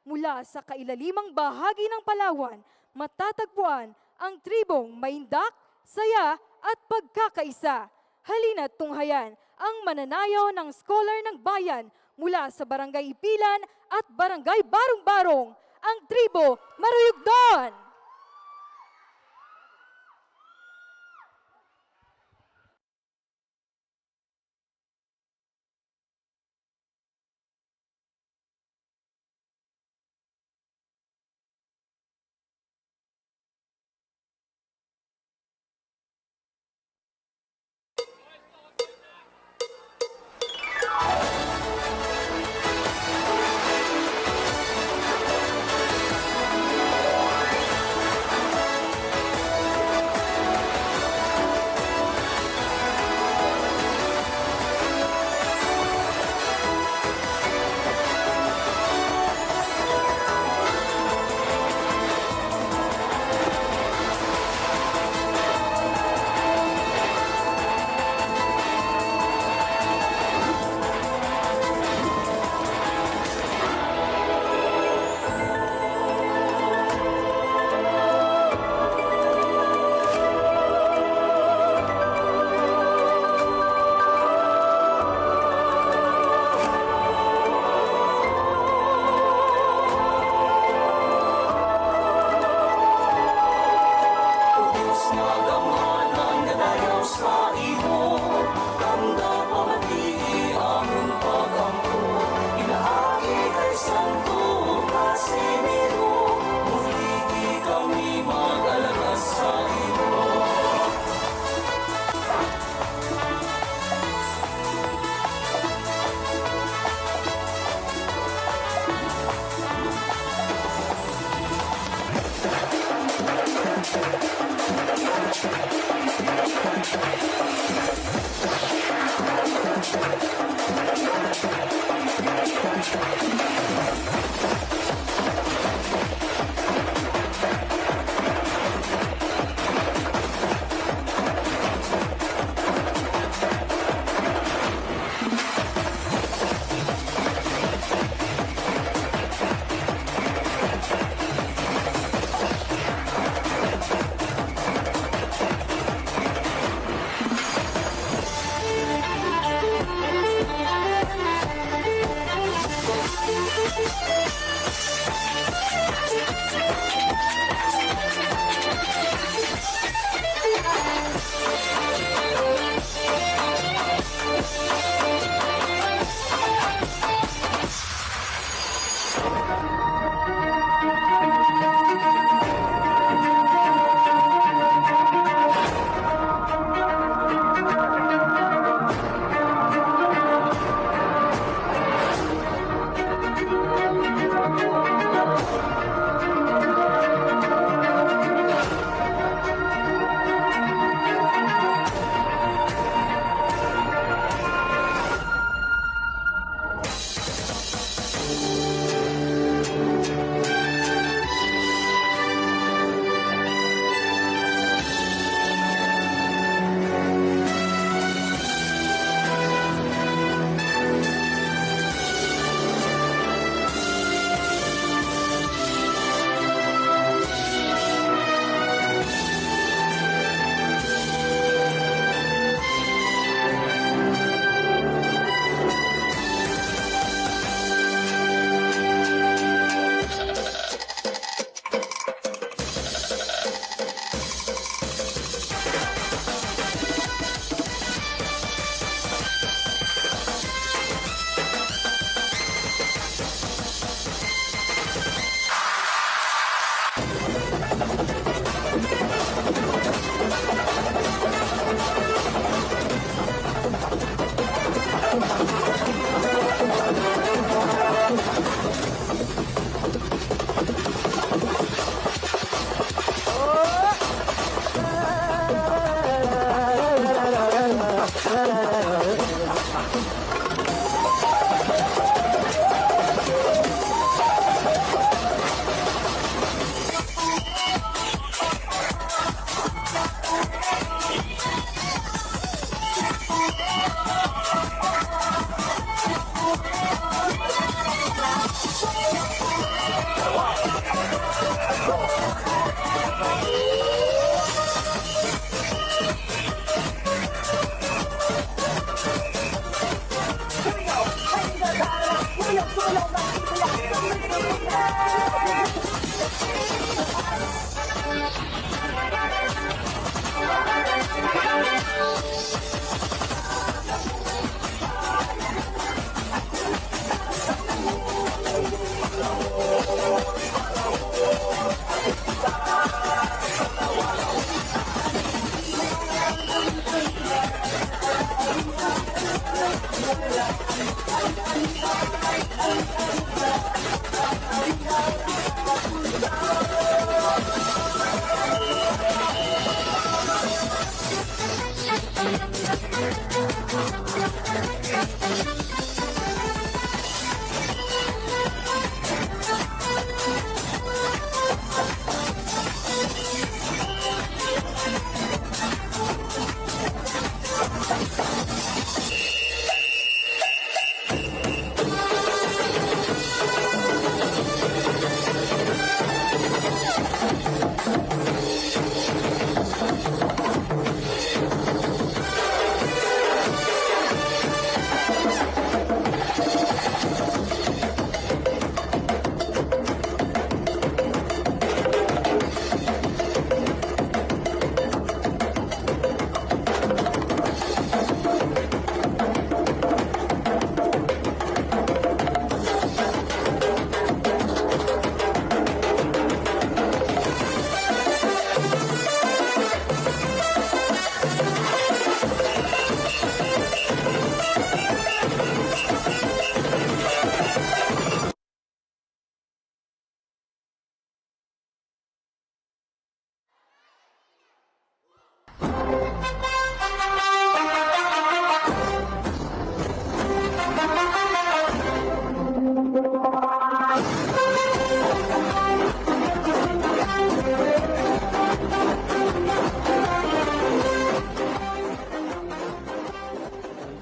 Speaker 8: Mula sa kailalimang bahagi ng Palawan, matatagpuan ang tribong maindak, saya at pagkakaisa. Halina't tunghayan ang mananayaw ng scholar ng bayan mula sa Barangay Ipilan at Barangay Barong Barong, ang tribo Maruyugdon!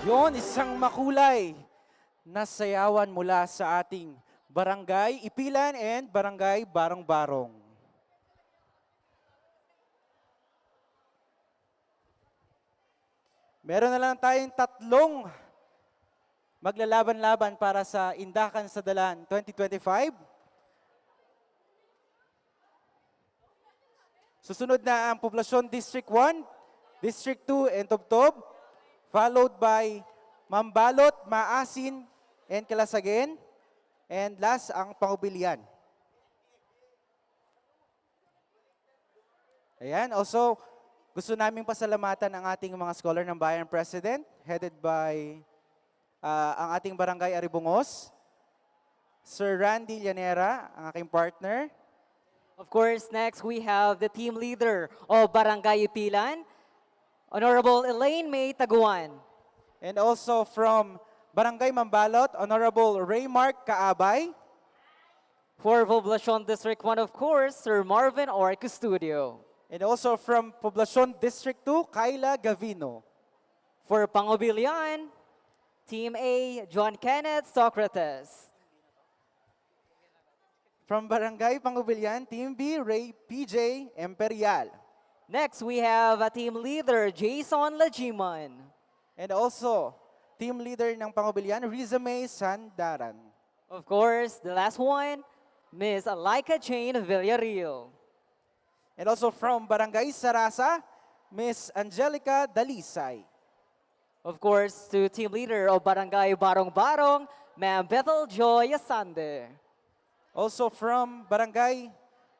Speaker 1: Yon, isang makulay na sayawan mula sa ating Barangay Ipilan and Barangay Barong-Barong. Meron na lang tayong tatlong maglalaban-laban para sa Indakan sa Dalan 2025. Susunod na ang Poblasyon District 1, District 2, and Tubtob, followed by Mambalot, Maasin, and Kalasagen, and last ang Pangubilian. Ayan, also gusto naming pasalamatan ang ating mga Scholar ng Bayan President, headed by ang ating Barangay Aribungos, Sir Randy Llanera, ang aking partner.
Speaker 2: Of course, next we have the team leader of Barangay Ipilan, Honorable Elaine May Taguan.
Speaker 1: And also from Barangay Mambalot, Honorable Raymark Kaabay.
Speaker 2: For Poblacion District 1, of course, Sir Marvin Or Custodio.
Speaker 1: And also from Poblacion District 2, Kyla Gavino.
Speaker 2: For Pangubilian, Team A, John Kenneth Socrates.
Speaker 1: From Barangay Pangubilian, Team B, Ray PJ Imperial.
Speaker 2: Next, we have a team leader, Jason Lajiman.
Speaker 1: And also, team leader ng Pangubilian, Riza May Sandaran.
Speaker 2: Of course, the last one, Miss Alaika Jane Villarreal.
Speaker 1: And also from Barangay Sarasa, Miss Angelica Dalisay.
Speaker 2: Of course, to team leader of Barangay Barong-Barong, Ma'am Bethel Joy Asande.
Speaker 1: Also from Barangay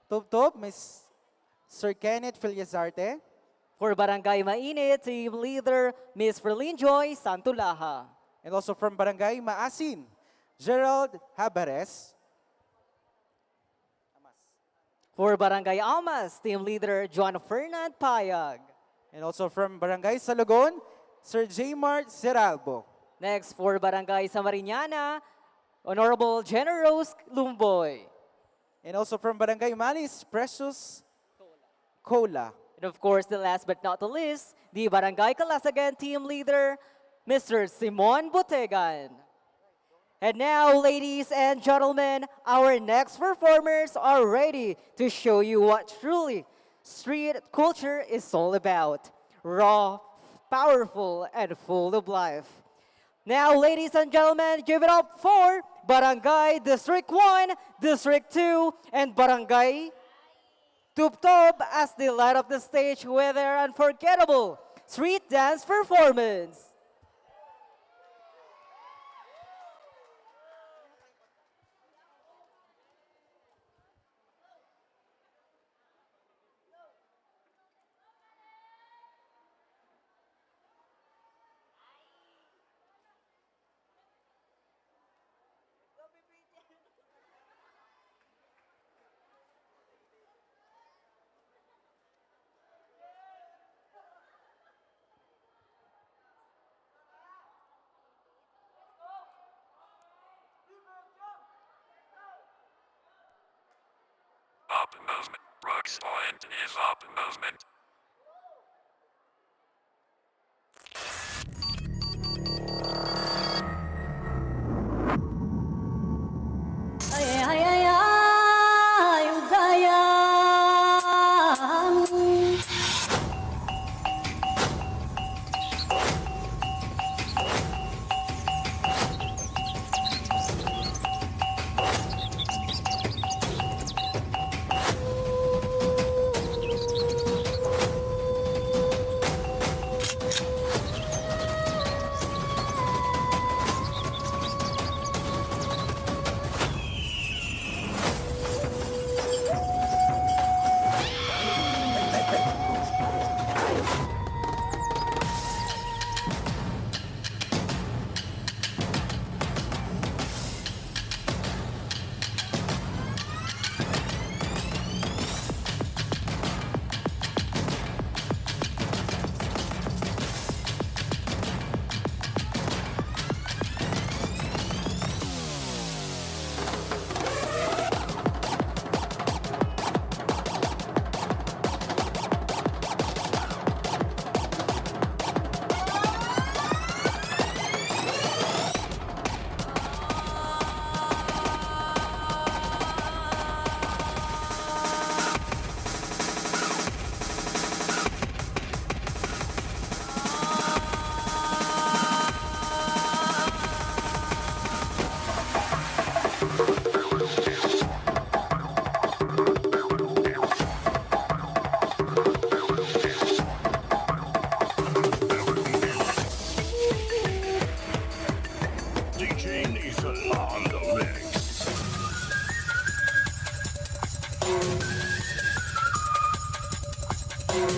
Speaker 1: Tubtob, Miss Sir Kenneth Filiazarte.
Speaker 2: For Barangay Mainit, team leader, Miss Ferlin Joy Santulaha.
Speaker 1: And also from Barangay Maasin, Gerald Habares.
Speaker 2: For Barangay Almas, team leader, John Fernand Payag.
Speaker 1: And also from Barangay Salugon, Sir J. Mart Seralbo.
Speaker 2: Next, for Barangay Samariñana, Honorable Generous Lumboy.
Speaker 1: And also from Barangay Malis, Precious Cola.
Speaker 2: And of course, the last but not the least, the Barangay Kalasagan team leader, Mr. Simon Botegan. And now, ladies and gentlemen, our next performers are ready to show you what truly street culture is all about. Raw, powerful, and full of life. Now, ladies and gentlemen, give it up for Barangay District 1, District 2, and Barangay Tubtob as they light up the stage with their unforgettable street dance performance.
Speaker 4: Up movement. Brooks Point is up movement.
Speaker 3: Ay, ay, ay, ay, ugayang. Waray,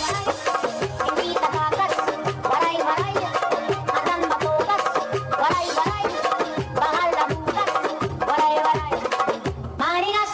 Speaker 3: waray, hindi tatakas. Waray, waray, atal mapukas. Waray, waray, bahal na bukas. Waray, waray, manigas.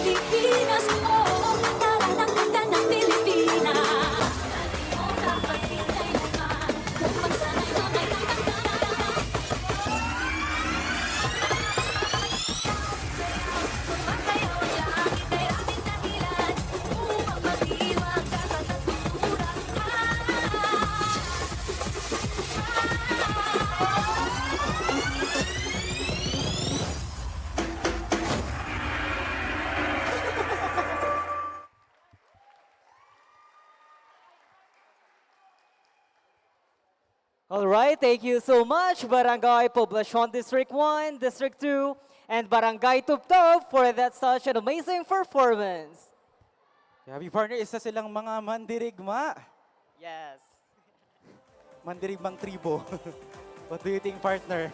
Speaker 8: Pilipinas, oo, tara ng ganda ng Pilipinas. Magsanay mo kay
Speaker 2: All right, thank you so much, Barangay Poblacion District 1, District 2, and Barangay Tuptop for that such an amazing performance.
Speaker 1: Grabe partner, isa silang mga mandirigma.
Speaker 2: Yes.
Speaker 1: Mandirigmang tribo. What do you think, partner?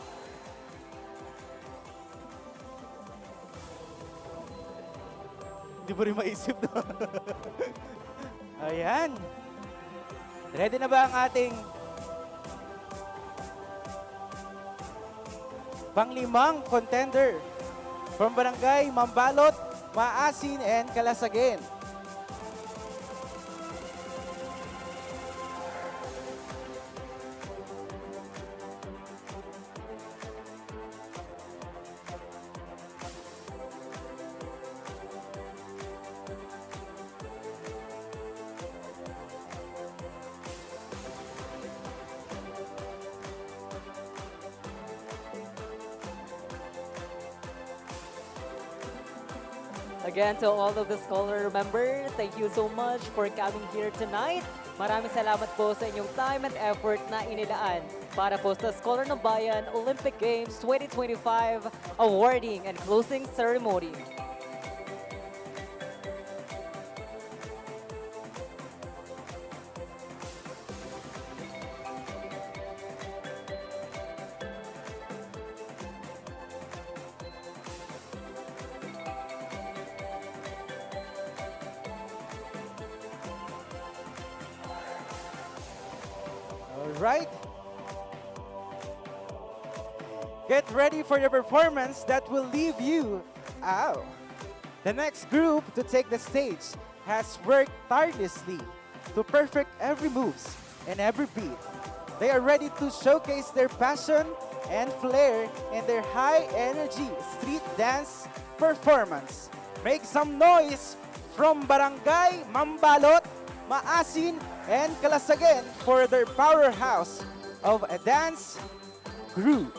Speaker 1: Hindi mo rin maisip, no? Ayan. Ready na ba ang ating panglimang contender from Barangay Mambalot, Maasin, and Kalasagin?
Speaker 2: Again, to all of the scholar members, thank you so much for coming here tonight. Maraming salamat po sa inyong time and effort na inilaan para po sa Scholar ng Bayan Olympic Games 2025 awarding and closing ceremony.
Speaker 1: right? Get ready for the performance that will leave you out. The next group to take the stage has worked tirelessly to perfect every moves and every beat. They are ready to showcase their passion and flair in their high-energy street dance performance. Make some noise from Barangay Mambalot, Maasin, and Kalasagan for their powerhouse of a dance group.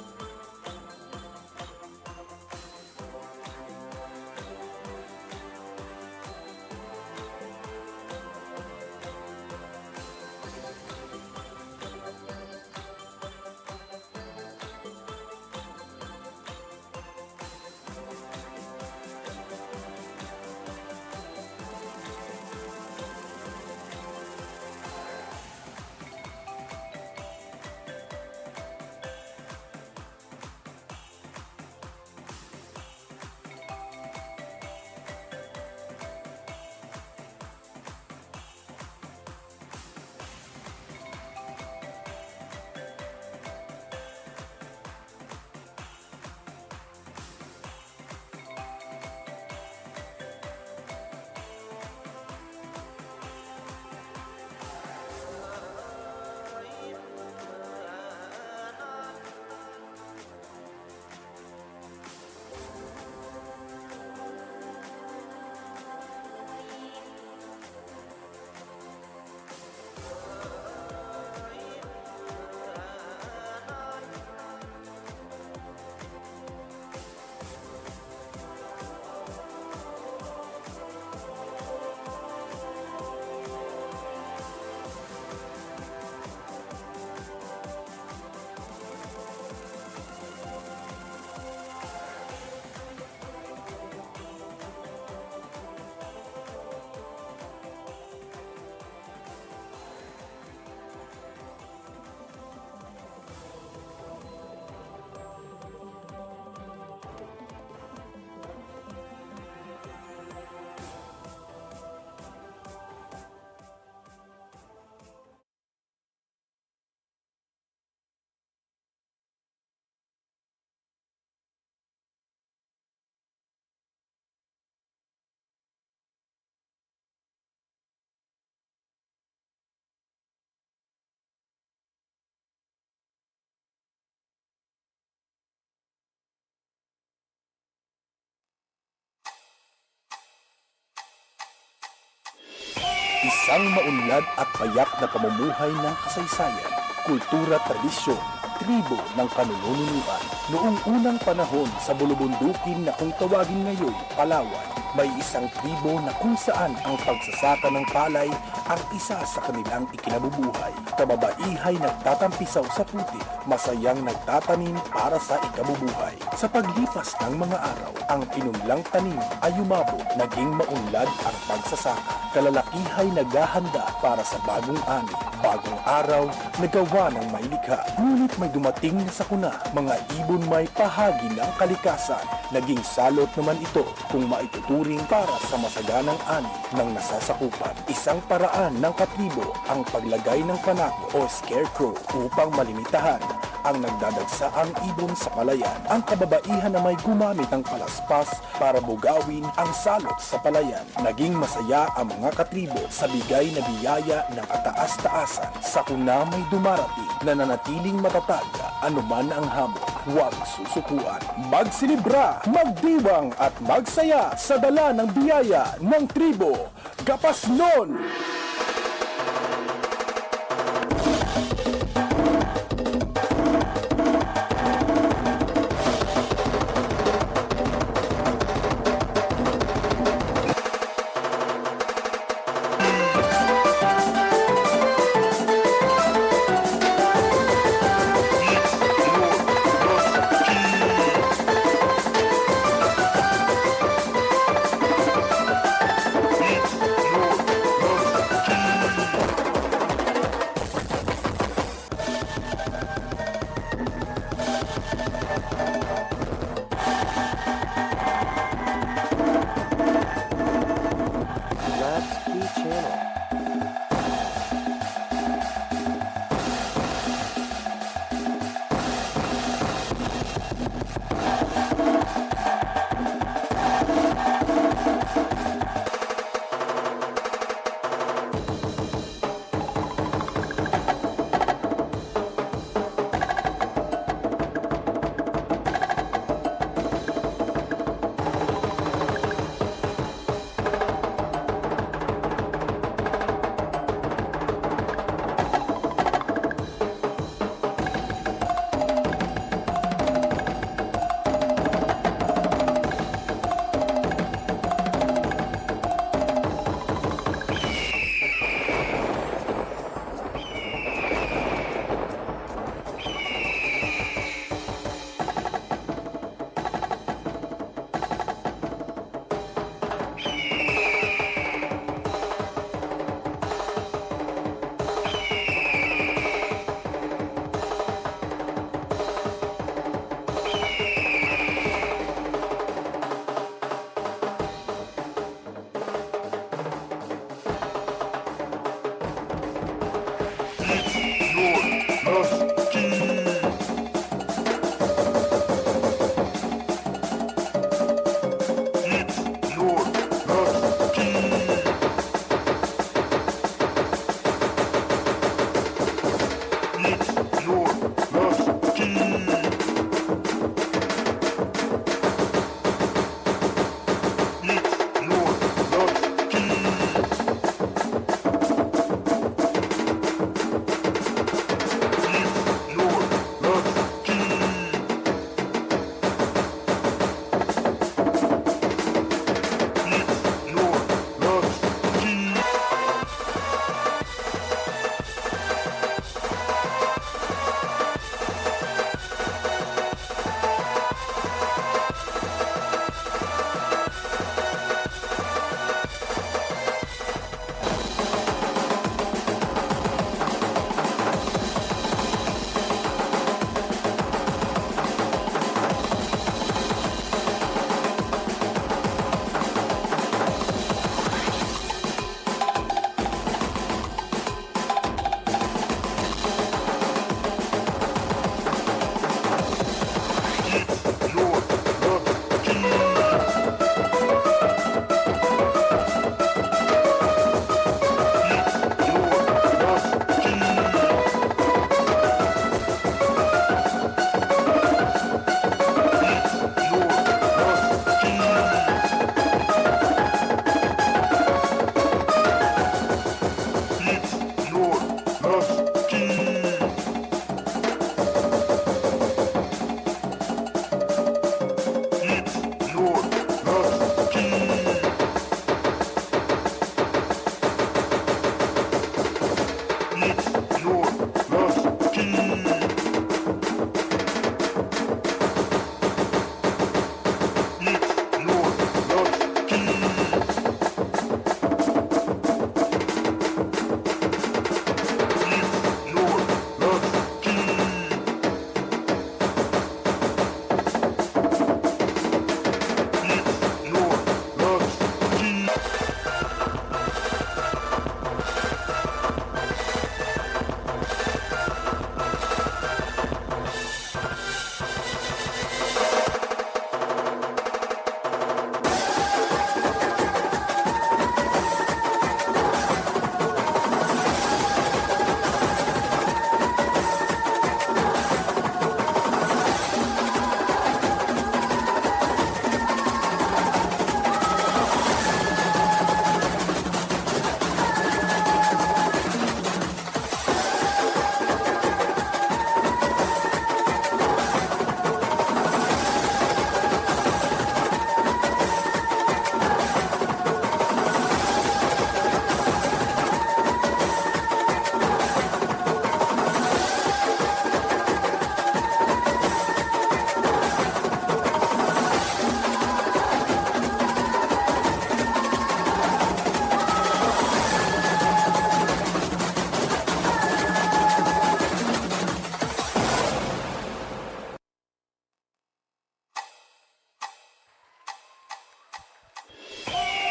Speaker 12: Isang maunlad at payak na pamumuhay ng kasaysayan, kultura, tradisyon, tribo ng kanununuan. Noong unang panahon sa bulubundukin na kung tawagin ngayon Palawan, may isang tribo na kung saan ang pagsasaka ng palay ang isa sa kanilang ikinabubuhay. Kababaihay nagtatampisaw sa putik, masayang nagtatanim para sa ikabubuhay. Sa paglipas ng mga araw, ang pinunlang tanim ay umabot, naging maunlad ang pagsasaka. Kalalakihay naghahanda para sa bagong ani. Bagong araw, nagawa ng may likha. Ngunit may dumating na sakuna, mga ibon may pahagi ng kalikasan. Naging salot naman ito kung maituturing para sa masaganang ani ng nasasakupan. Isang paraan ng katribo ang paglagay ng panako o scarecrow upang malimitahan ang nagdadagsaang ibon sa palayan. Ang kababaihan na may gumamit ng palaspas para bugawin ang salot sa palayan. Naging masaya ang mga katribo sa bigay na biyaya ng ataas-taasan. Sa kuna may dumarating na nanatiling matatag anuman ang hamon. Huwag susukuan. Magsilibra, magdiwang at magsaya sa dala ng biyaya ng tribo. Kapasnon!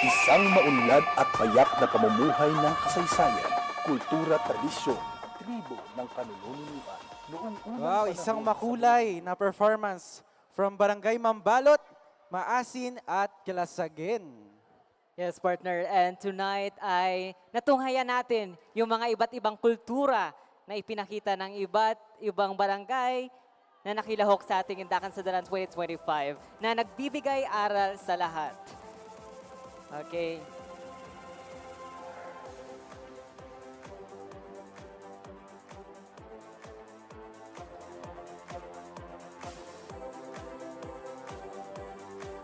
Speaker 12: Isang maunlad at payak na pamumuhay ng kasaysayan, kultura, tradisyon, tribo ng kanununuan. Noong unang
Speaker 1: Wow,
Speaker 12: panahon
Speaker 1: isang
Speaker 12: sa
Speaker 1: makulay na performance from Barangay Mambalot, Maasin at Kilasagin.
Speaker 2: Yes, partner. And tonight ay natunghayan natin yung mga iba't ibang kultura na ipinakita ng iba't ibang barangay na nakilahok sa ating Indakan sa Dalan 2025 na nagbibigay aral sa lahat. Okay.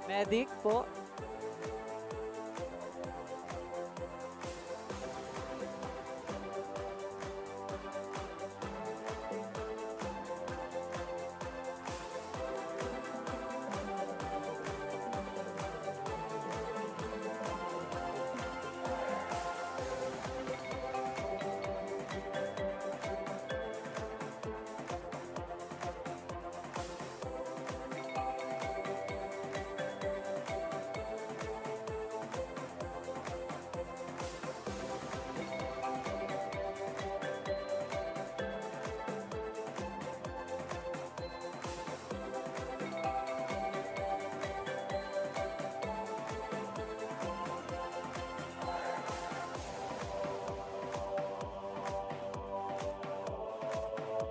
Speaker 2: Medic po.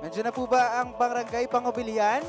Speaker 1: Nandiyan na po ba ang Barangay Pangubilian?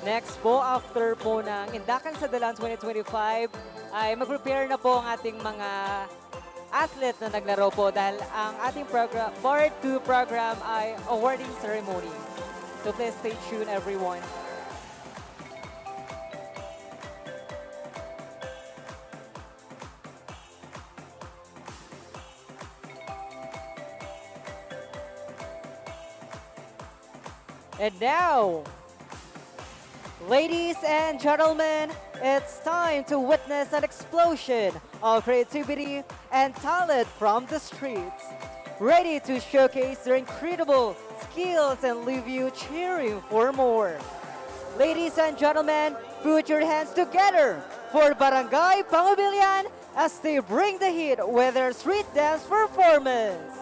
Speaker 2: Next po, after po ng Indakan sa Dalan 2025, ay mag-prepare na po ang ating mga athlete na naglaro po dahil ang ating program, part 2 program ay awarding ceremony. So please stay tuned everyone. And now, ladies and gentlemen, it's time to witness an explosion of creativity and talent from the streets, ready to showcase their incredible skills and leave you cheering for more. Ladies and gentlemen, put your hands together for Barangay Pangubilian as they bring the heat with their street dance performance.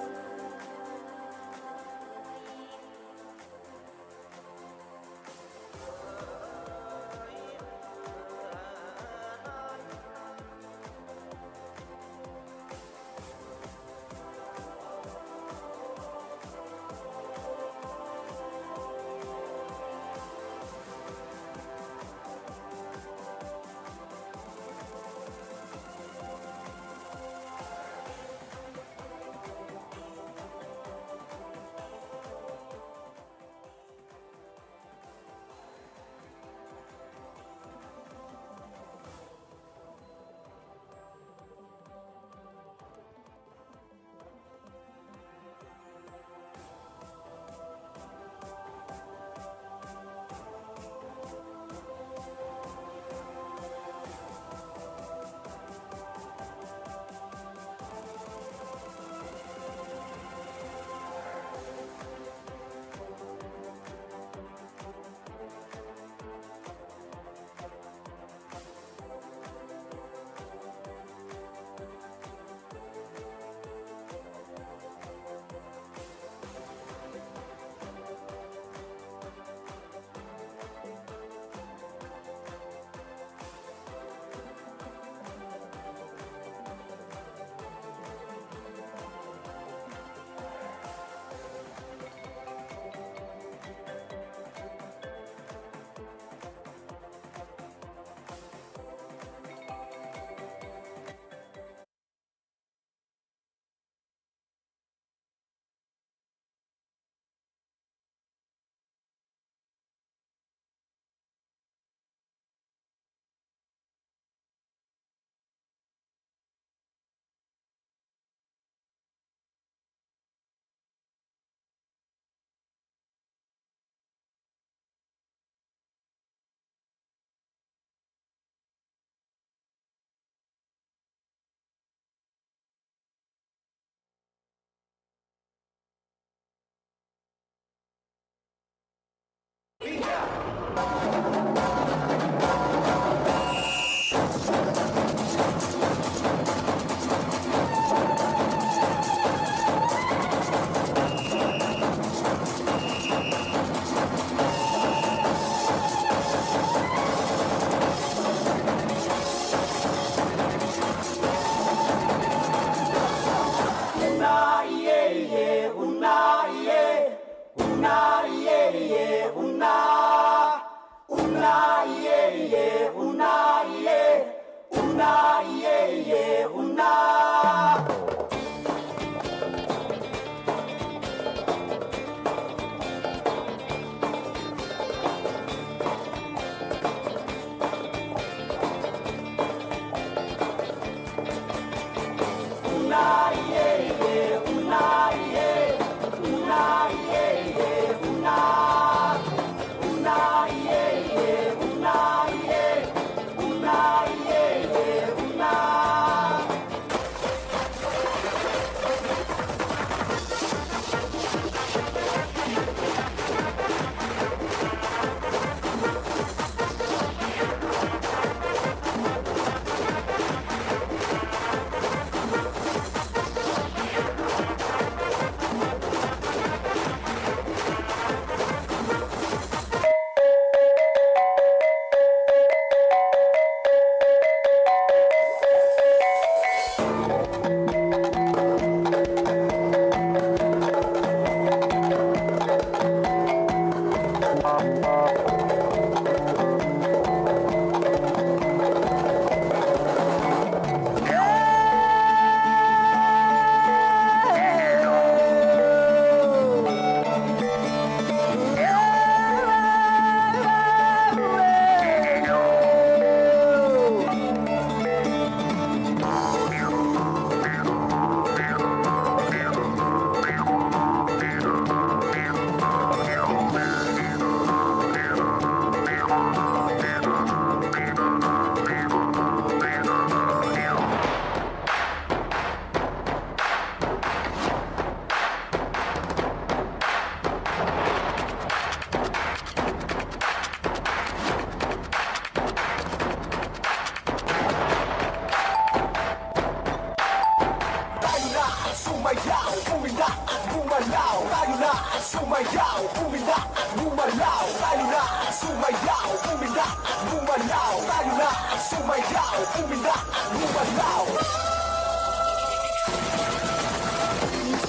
Speaker 3: Minsan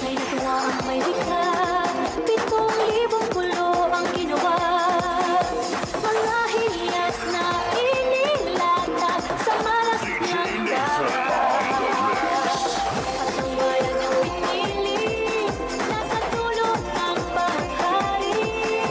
Speaker 3: natuwa ang may likha, 7,000 pulo ang ginawa. Mga hilas na inilatag sa malas ng dagat. At ang bayan niyang pinili, nasa dulo ng bahari.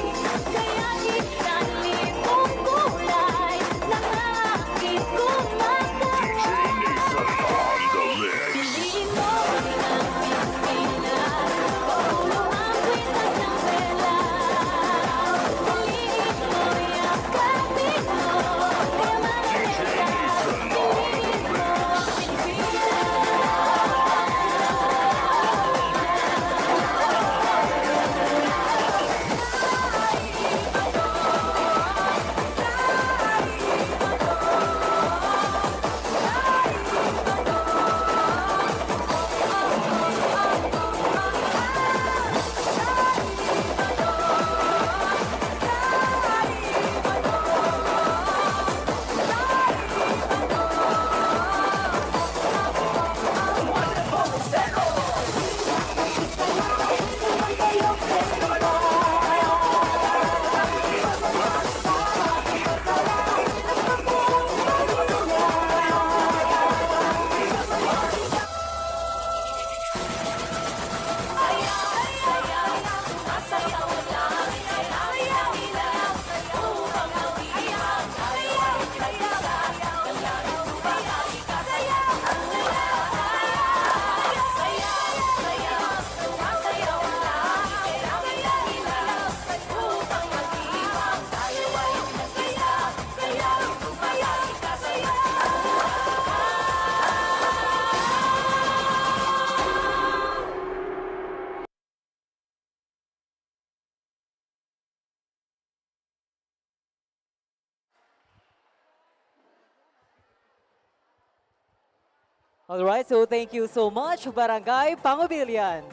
Speaker 2: Alright, so thank you so much, Barangay Pangubilian.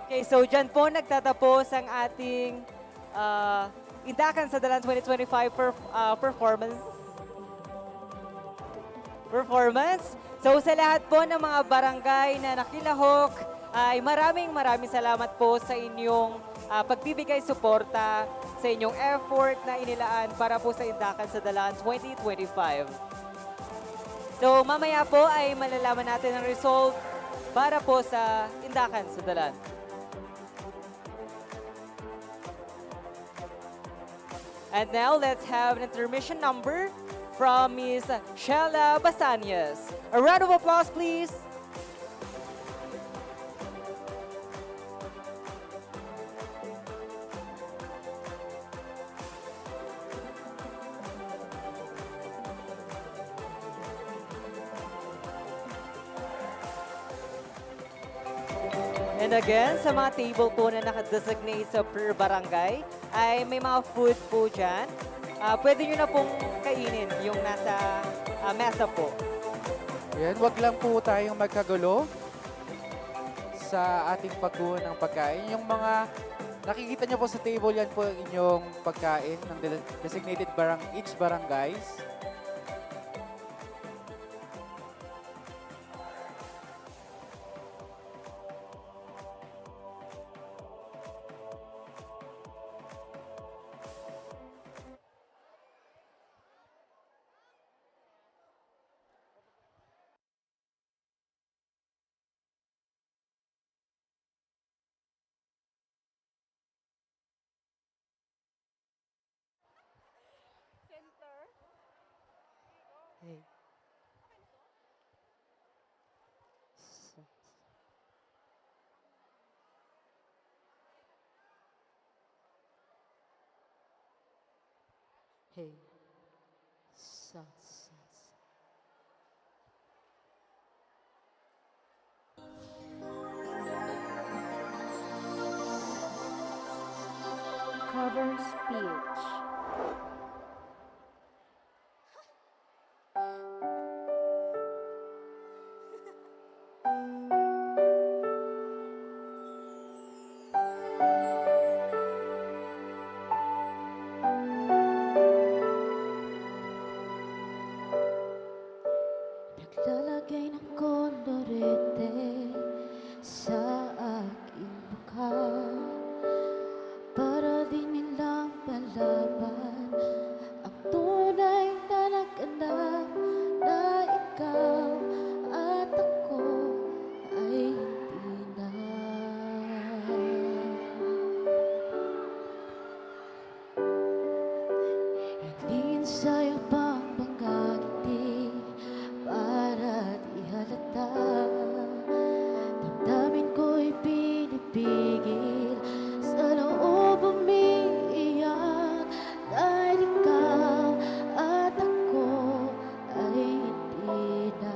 Speaker 2: Okay, so dyan po nagtatapos ang ating Indakan sa Dalan 2025 performance. So sa lahat po ng mga barangay na nakilahok, ay maraming salamat po sa inyong pagbibigay suporta, sa inyong effort na inilaan para po sa Indakan sa Dalan 2025. So mamaya po ay malalaman natin ang result para po sa Indakan sa Dalan. And now let's have an intermission number from Ms. Shella Basanias. A round of applause, please. And again, sa mga table po na nakadesignate sa per barangay, ay may mga food po dyan. Pwede nyo na pong kainin yung nasa mesa po.
Speaker 1: Yan, wag lang po tayong magkagulo sa ating pagkuha ng pagkain. Yung mga nakikita nyo po sa table, yan po inyong pagkain ng designated each barangays.
Speaker 2: Hey. Hey.
Speaker 3: Cover speech.
Speaker 13: Naglalagay ng kolorete sa aking mukha para di nilang malaman ang tunay na naganap na ikaw at ako ay hindi na. Hingin sa'yo pang bangagiti para di halata. Damdamin ko'y pinipigil sa loob umiiyak dahil ikaw at ako ay hindi na.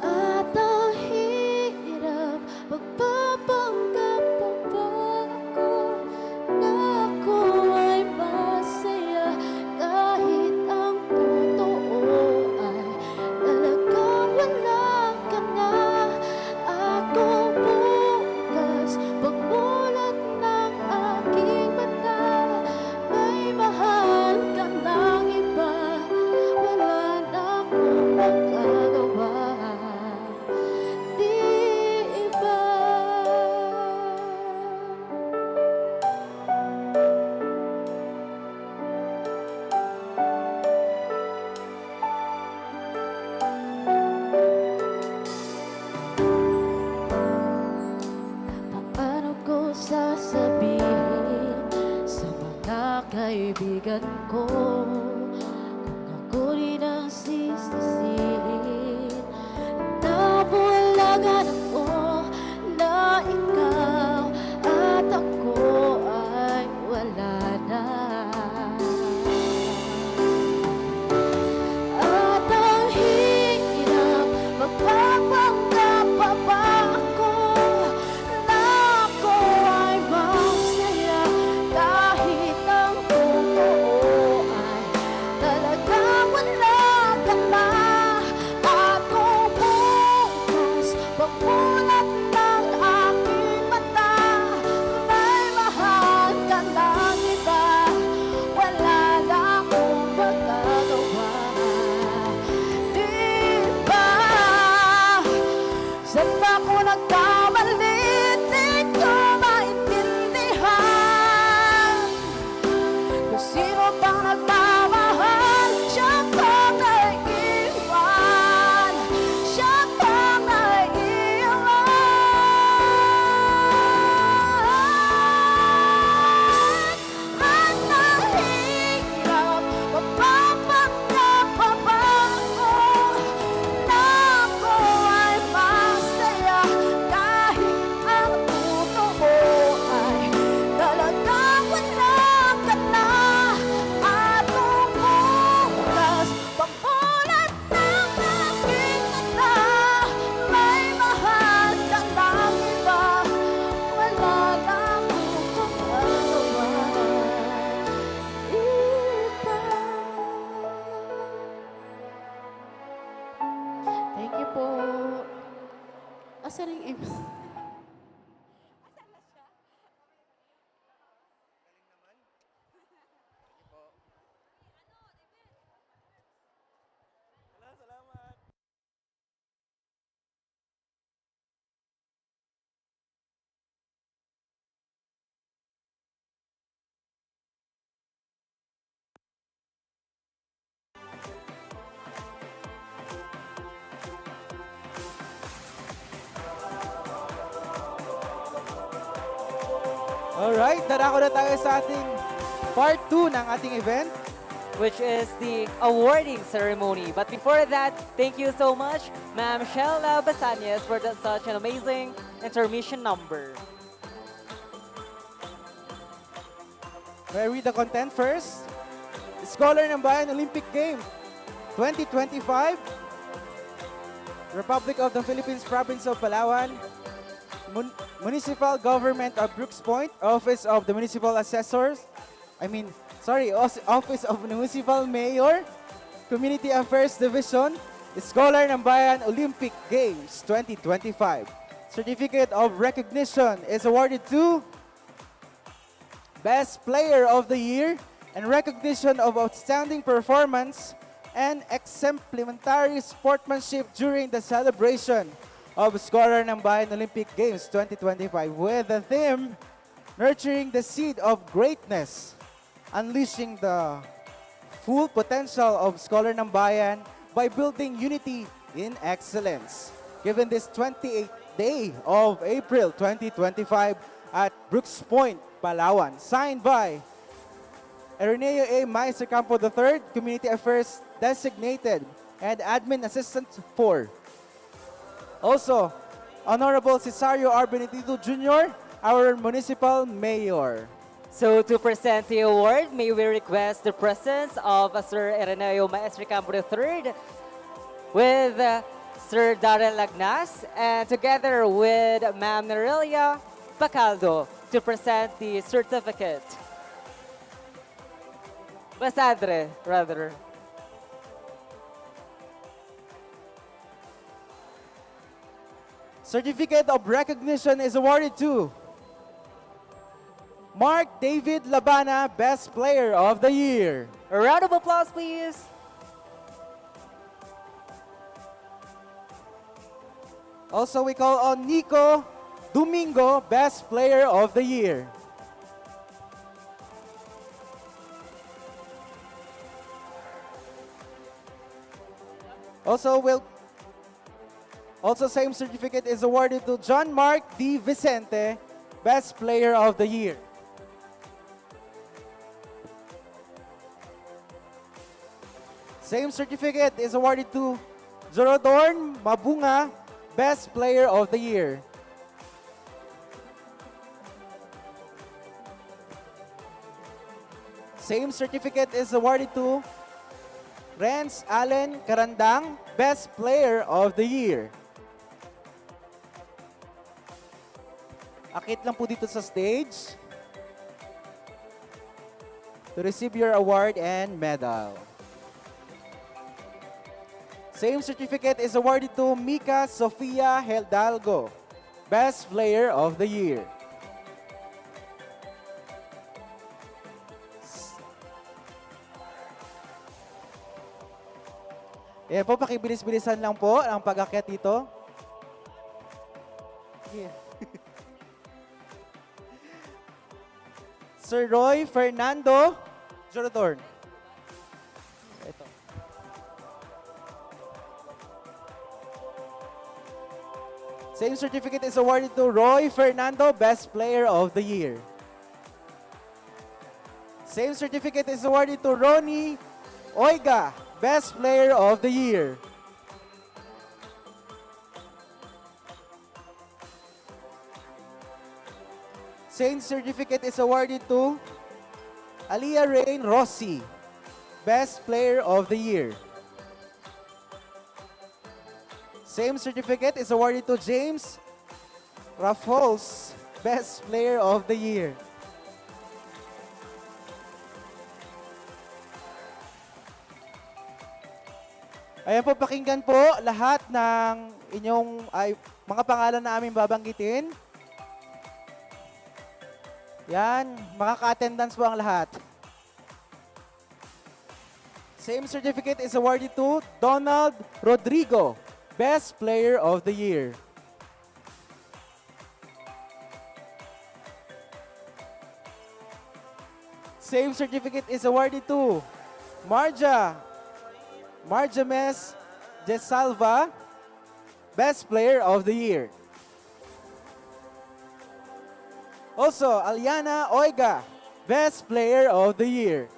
Speaker 13: At ang hirap magpapanggap pa ba ako na ako ay masaya kahit ang totoo ay talagang walang ka na. Ako bukas pagmulat ng aking mata, may mahal ka ng iba, wala na akong magagawa. Di iba. Paano ko sasabihin sa mga kaibigan ko kung ako rin ang sisisihin na buwalangan ako na ikaw at ako ay wala na. At ang hirap magpapanggap pa ba ako na ako ay masaya kahit ang totoo ay
Speaker 1: Alright, darako na tayo sa ating part 2 ng ating event.
Speaker 2: which is the awarding ceremony. But before that, thank you so much, Ma'am Sheila Basanyas, for such an amazing intermission number.
Speaker 1: May I read the content first? Scholar ng Bayan Olympic Games 2025, Republic of the Philippines, Province of Palawan, Municipal Government of Brooks Point, Office of the Municipal Assessors, Office of Municipal Mayor, Community Affairs Division, Scholar ng Bayan Olympic Games 2025. Certificate of Recognition is awarded to Best Player of the Year and Recognition of Outstanding Performance and Exemplary Sportsmanship during the celebration of Scholar ng Bayan Olympic Games 2025 with the theme, Nurturing the Seed of Greatness, Unleashing the Full Potential of Scholar ng Bayan by Building Unity in Excellence. Given this 28th day of April 2025 at Brooks Point, Palawan. Signed by Erneo A. Meister Campo III, Community Affairs Designated and Admin Assistant 4. Also, Honorable Cesario R. Benedito Jr., our Municipal Mayor.
Speaker 2: So to present the award, may we request the presence of Sir Erneo Maestre Campo III with Sir Darrell Lagnas and together with Ma'am Nerelia Bacaldo to present the certificate. Basadre, rather.
Speaker 1: Certificate of Recognition is awarded to Mark David Labana, Best Player of the Year.
Speaker 2: A round of applause, please.
Speaker 1: Also, we call on Nico Domingo, Best Player of the Year. Also, same certificate is awarded to John Mark D. Vicente, Best Player of the Year. Same certificate is awarded to Jorodorn Mabunga, Best Player of the Year. Same certificate is awarded to Renz Allen Karandang, Best Player of the Year. Akit lang po dito sa stage to receive your award and medal. Same certificate is awarded to Mika Sofia Hidalgo, Best Player of the Year. Ayan po, pakibilis-bilisan lang po ang pag-akyat dito. Yeah. Sir Roy Fernando Jorodorn. Ito. Same certificate is awarded to Roy Fernando, Best Player of the Year. Same certificate is awarded to Ronnie Oiga, Best Player of the Year. Same certificate is awarded to Aliyah Rain Rossi, Best Player of the Year. Same certificate is awarded to James Raffles, Best Player of the Year. Ayan po, pakinggan po lahat ng inyong mga pangalan na aming babanggitin. Yan, makaka-attendance po ang lahat. Same certificate is awarded to Donald Rodrigo, Best Player of the Year. Same certificate is awarded to Marjames De Salva, Best Player of the Year. Also, Aliana Oiga, Best Player of the Year.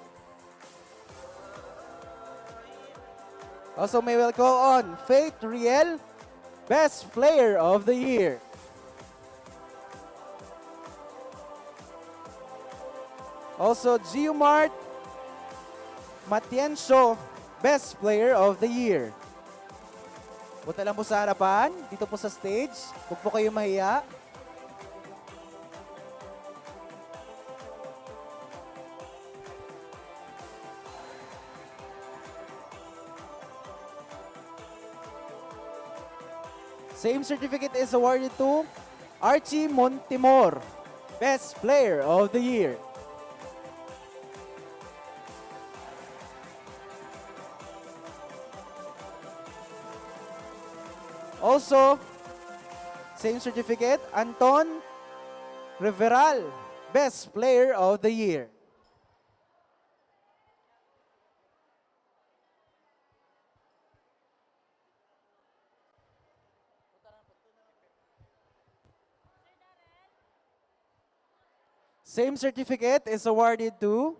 Speaker 1: Also, may we'll call on Faith Riel, Best Player of the Year. Also, Giomart Matiencio, Best Player of the Year. Punta lang po sa harapan, dito po sa stage. Huwag po kayo mahiya. Same certificate is awarded to Archie Montemor, Best Player of the Year. Also, same certificate, Anton Riveral, Best Player of the Year. Same certificate is awarded to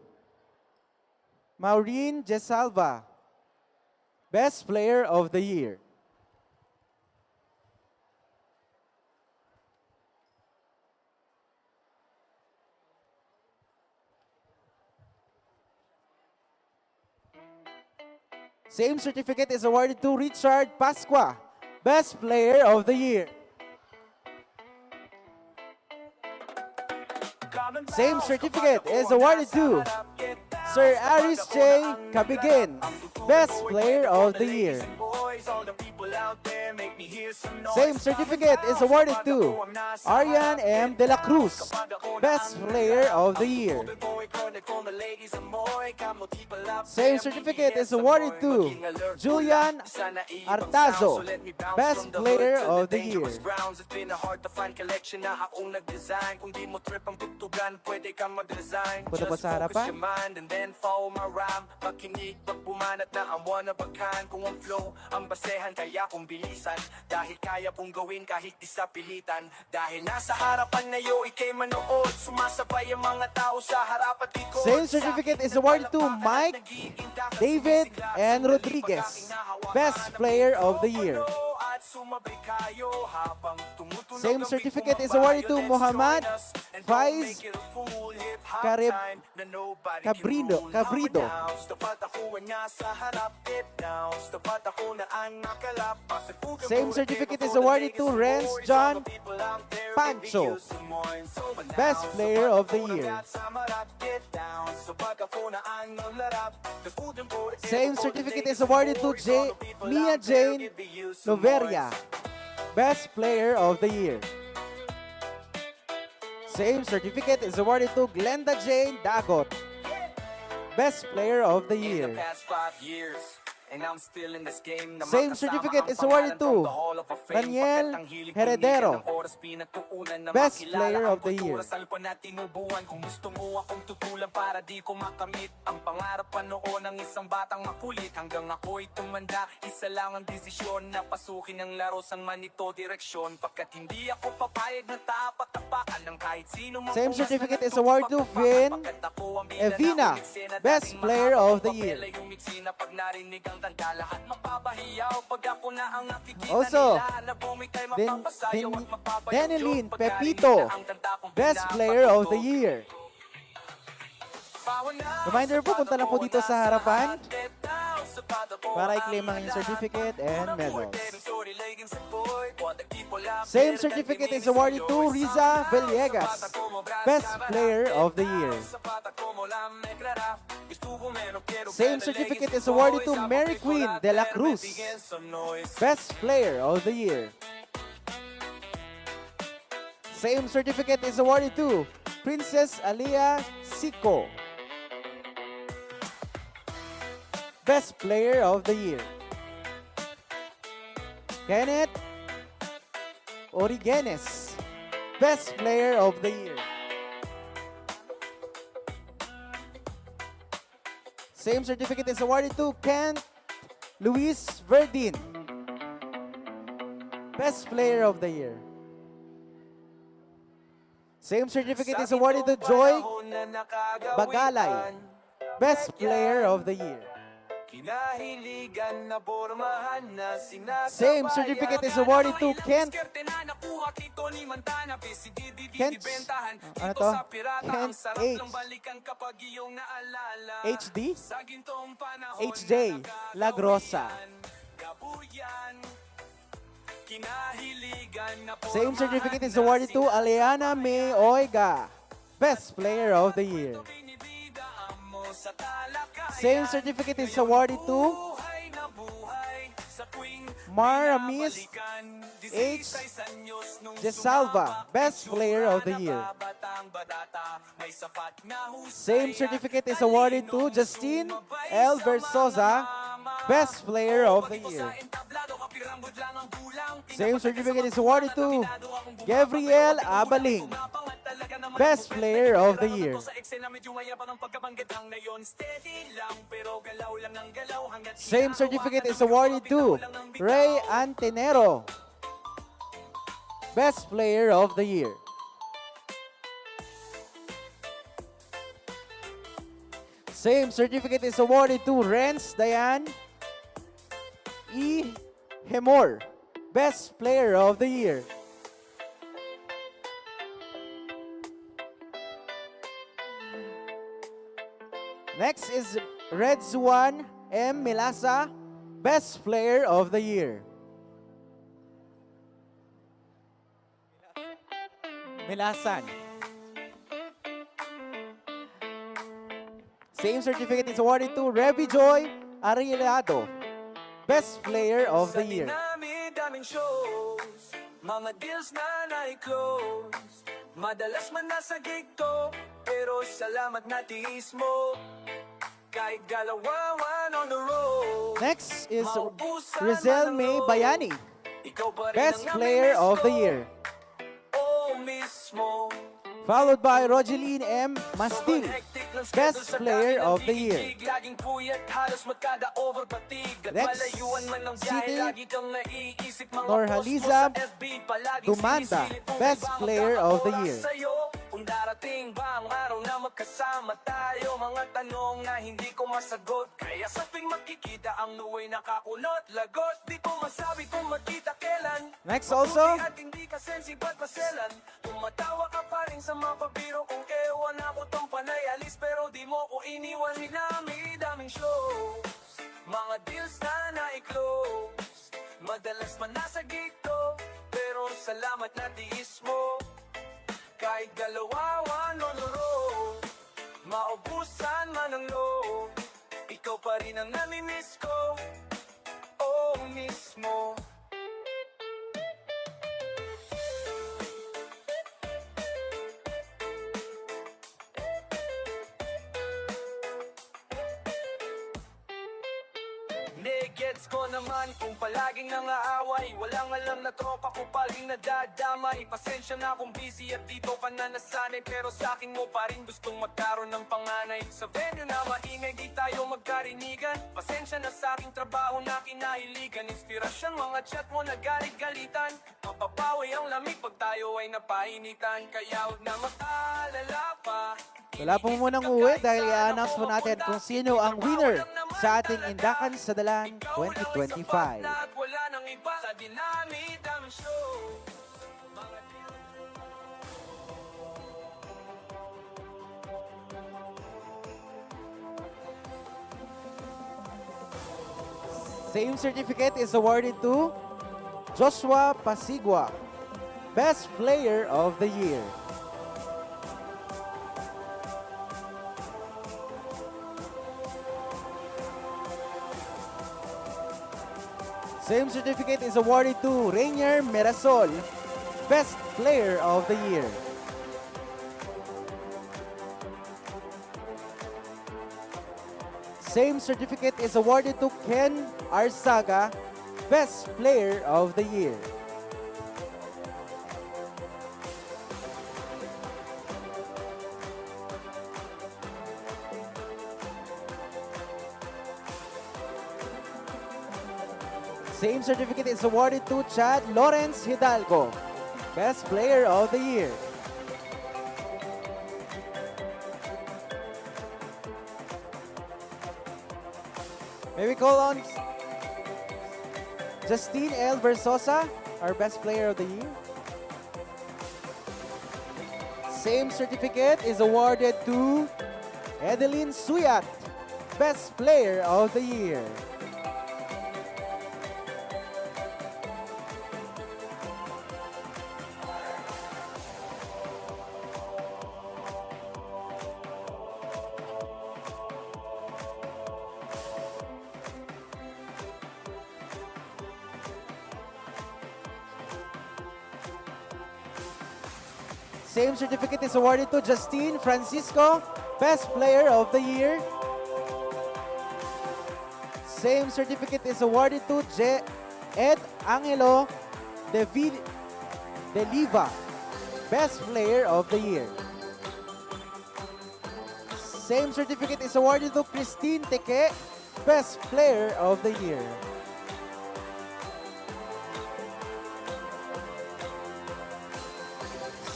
Speaker 1: Maureen Jesalva, Best Player of the Year. Same certificate is awarded to Richard Pasqua, Best Player of the Year. Same certificate is awarded to Sir Aris J. Cabigin, Best Player of the Year. Same certificate is awarded to Arian M. De La Cruz, Best Player of the Year. Same certificate is awarded to Julian Artazo, Best Player of the Year. Punta po sa harapan.
Speaker 11: Dahil kaya pong gawin kahit di sa pilitan. Dahil nasa harapan na iyo, ikay manood. Sumasabay ang mga tao sa harap at likod.
Speaker 1: Same certificate is awarded to Mike, David, and Rodriguez, Best Player of the Year. Same certificate is awarded to Muhammad Faiz Cabrido. Same certificate is awarded to Renz John Pancho, Best Player of the Year. Same certificate is awarded to Mia Jane Noveria, Best Player of the Year. Same certificate is awarded to Glenda Jane Dagot, Best Player of the Year. Same certificate is awarded to Daniel Heredero, Best Player of the Year.
Speaker 11: Kung gusto mo akong tutulan para di ko makamit ang pangarap pa noon ng isang batang makulit. Hanggang ako'y tumanda, isa lang ang desisyon na pasukin ang laro sang manito direksyon. Pagkat hindi ako papayag na tapak-tapakan ng kahit sino.
Speaker 1: Same certificate is awarded to Evina, Best Player of the Year. Also, Denilyn Pepito, Best Player of the Year. Reminder po, punta lang po dito sa harapan para i-claim ang inyong certificate and medals. Same certificate is awarded to Riza Villegas, Best Player of the Year. Same certificate is awarded to Mary Queen de la Cruz, Best Player of the Year. Same certificate is awarded to Princess Alia Sico, Best Player of the Year. Kenneth Origenes, Best Player of the Year. Same certificate is awarded to Kent Luis Verdin, Best Player of the Year. Same certificate is awarded to Joy Bagalay, Best Player of the Year.
Speaker 11: Kinahiligan na pormahan na sinasabayan.
Speaker 1: Same certificate is awarded to Kent. Kent, ano to? Kent HD? HJ Lagrosa. Same certificate is awarded to Aliana May Oiga, Best Player of the Year. Same certificate is awarded to Maramis H. Jesalva, Best Player of the Year. Same certificate is awarded to Justine L. Versosa, Best Player of the Year. Same certificate is awarded to Gabriel Abaling, Best Player of the Year. Same certificate is awarded to Ray Antenero, Best Player of the Year. Same certificate is awarded to Renz Dayan E. Hemor, Best Player of the Year. Next is Red Zuan M. Milasa, Best Player of the Year. Milasan. Same certificate is awarded to Revi Joy Arellado, Best Player of the Year.
Speaker 11: Mga deals na na-close. Madalas man nasa gig to, pero salamat na tiis mo. Kahit galawawan on the road.
Speaker 1: Next is Rizel May Bayani, Best Player of the Year.
Speaker 11: Oh, mismo.
Speaker 1: Followed by Rogeline M. Mastil, Best Player of the Year. Next, City Norhaliza Dumanda, Best Player of the Year.
Speaker 11: Kung darating ba ang araw na magkasama tayo, mga tanong na hindi ko masagot. Kaya sa tuwing magkikita ang nuway nakakulot, lagot. Di ko masabi kung magkita kailan.
Speaker 1: Next also,
Speaker 11: At hindi ka sensibat paselan. Tumatawa ka pa rin sa mga pabiro kung ewan ako tong panay alis. Pero di mo ko iniwan, daming shows. Mga deals na na-close. Madalas man nasa gito, pero salamat na tiis mo. Kahit galawawan on the road, maubusan man ang load, ikaw pa rin ang namimiss ko, oh mismo. Gets ko naman kung palaging nangaaway. Walang alam na tropa ko palaging nadadamay. Pasensya na kung busy at dito ka na nasanay, pero sa akin mo pa rin gustong magkaroon ng panganay. Sa venue na maingay di tayo magkarinigan. Pasensya na sa aking trabaho na kinahiligan. Inspirasyon mga chat mo na galit-galitan. Mapapawi ang lamig pag tayo ay napainitan. Kaya huwag na mag-alala pa.
Speaker 1: wala po munang uwi dahil i-announce po natin kung sino ang winner sa ating Indakan sa Dalan 2025.
Speaker 11: Wala nang iba sa dinami-daming show.
Speaker 1: Same certificate is awarded to Joshua Pasigua, Best Player of the Year. Same certificate is awarded to Rainier Mirasol, Best Player of the Year. Same certificate is awarded to Ken Arsaga, Best Player of the Year. Same certificate is awarded to Chad Lawrence Hidalgo, Best Player of the Year. May we call on Justine L. Versosa, our Best Player of the Year. Same certificate is awarded to Edeline Suyat, Best Player of the Year. Same certificate is awarded to Justine Francisco, Best Player of the Year. Same certificate is awarded to Ed Angelo De Liva, Best Player of the Year. Same certificate is awarded to Christine Teke, Best Player of the Year.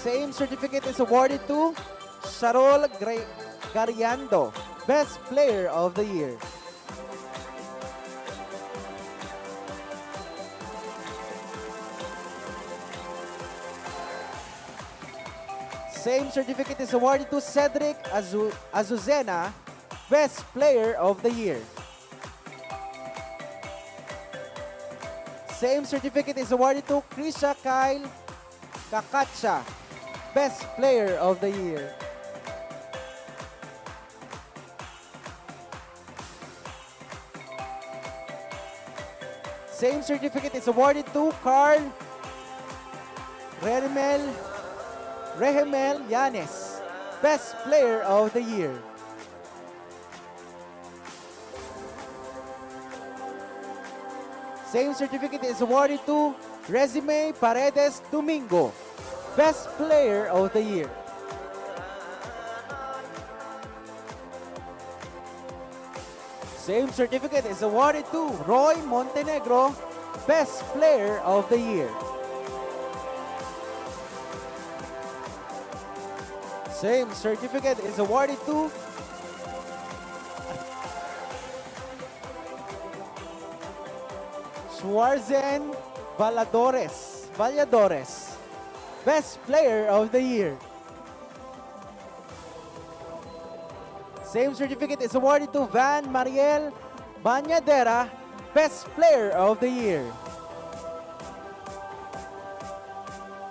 Speaker 1: Same certificate is awarded to Sharol Gariando, Best Player of the Year. Same certificate is awarded to Cedric Azucena, Best Player of the Year. Same certificate is awarded to Krisha Kyle Kakacha, Best Player of the Year. Same certificate is awarded to Carl Rehemel Yanes, Best Player of the Year. Same certificate is awarded to Resume Paredes Domingo, Best Player of the Year. Same certificate is awarded to Roy Montenegro, Best Player of the Year. Same certificate is awarded to Schwarzen Valladores, Best Player of the Year. Same certificate is awarded to Van Mariel Bañadera, Best Player of the Year.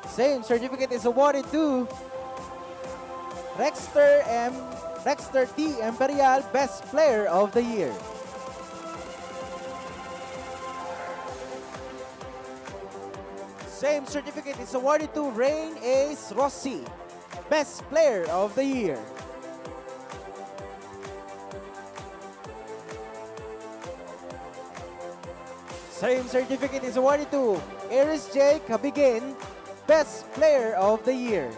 Speaker 1: Same certificate is awarded to Rexter T. Imperial, Best Player of the Year. Same certificate is awarded to Rain Ace Rossi, Best Player of the Year. Same certificate is awarded to Eris J. Cabigin, Best Player of the Year.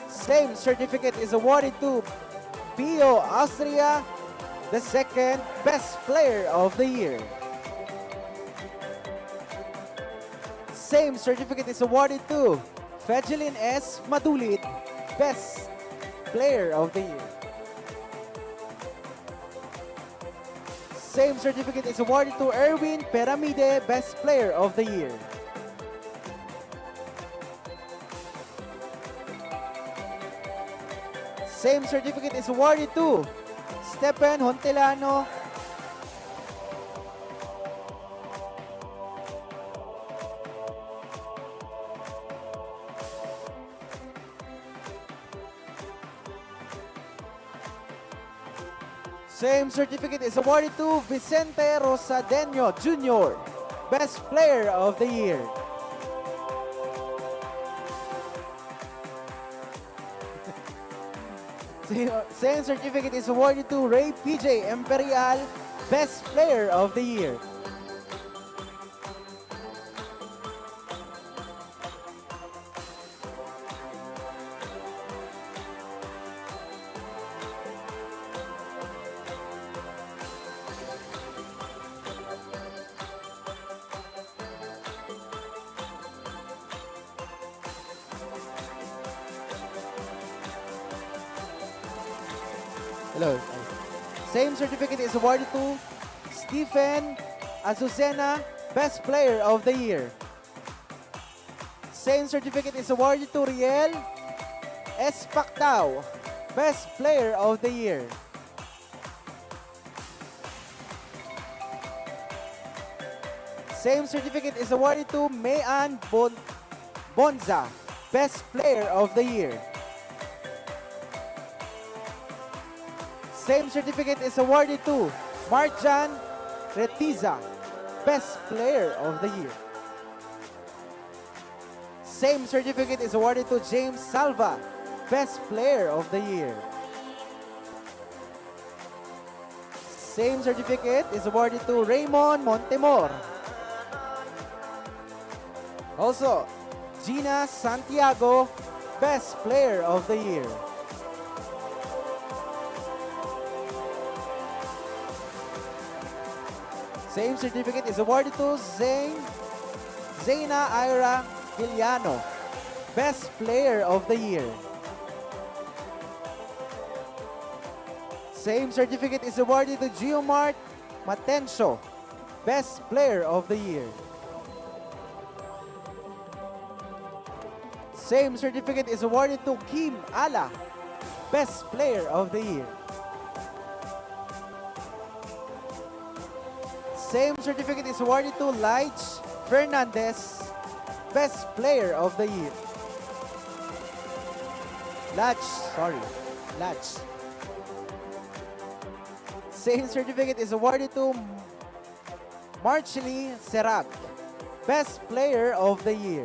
Speaker 1: Same certificate is awarded to Pio Austria II, Best Player of the Year. Same certificate is awarded to Fejelin S. Madulit, Best Player of the Year. Same certificate is awarded to Erwin Peramide, Best Player of the Year. Same certificate is awarded to Stephen Hontelano. Same certificate is awarded to Vicente Rosadeño Jr., Best Player of the Year. Same certificate is awarded to Ray PJ Imperial, Best Player of the Year. Hello. Same certificate is awarded to Stephen Azucena, Best Player of the Year. Same certificate is awarded to Riel Espactao, Best Player of the Year. Same certificate is awarded to Mayan Bonza, Best Player of the Year. Same certificate is awarded to Marjan Retiza, Best Player of the Year. Same certificate is awarded to James Salva, Best Player of the Year. Same certificate is awarded to Raymond Montemor. Also, Gina Santiago, Best Player of the Year. Same certificate is awarded to Zaina Ira Villano, Best Player of the Year. Same certificate is awarded to Geomart Matencio, Best Player of the Year. Same certificate is awarded to Kim Ala, Best Player of the Year. Same certificate is awarded to Lige Fernandez, Best Player of the Year. Lach. Same certificate is awarded to Marchely Serag, Best Player of the Year.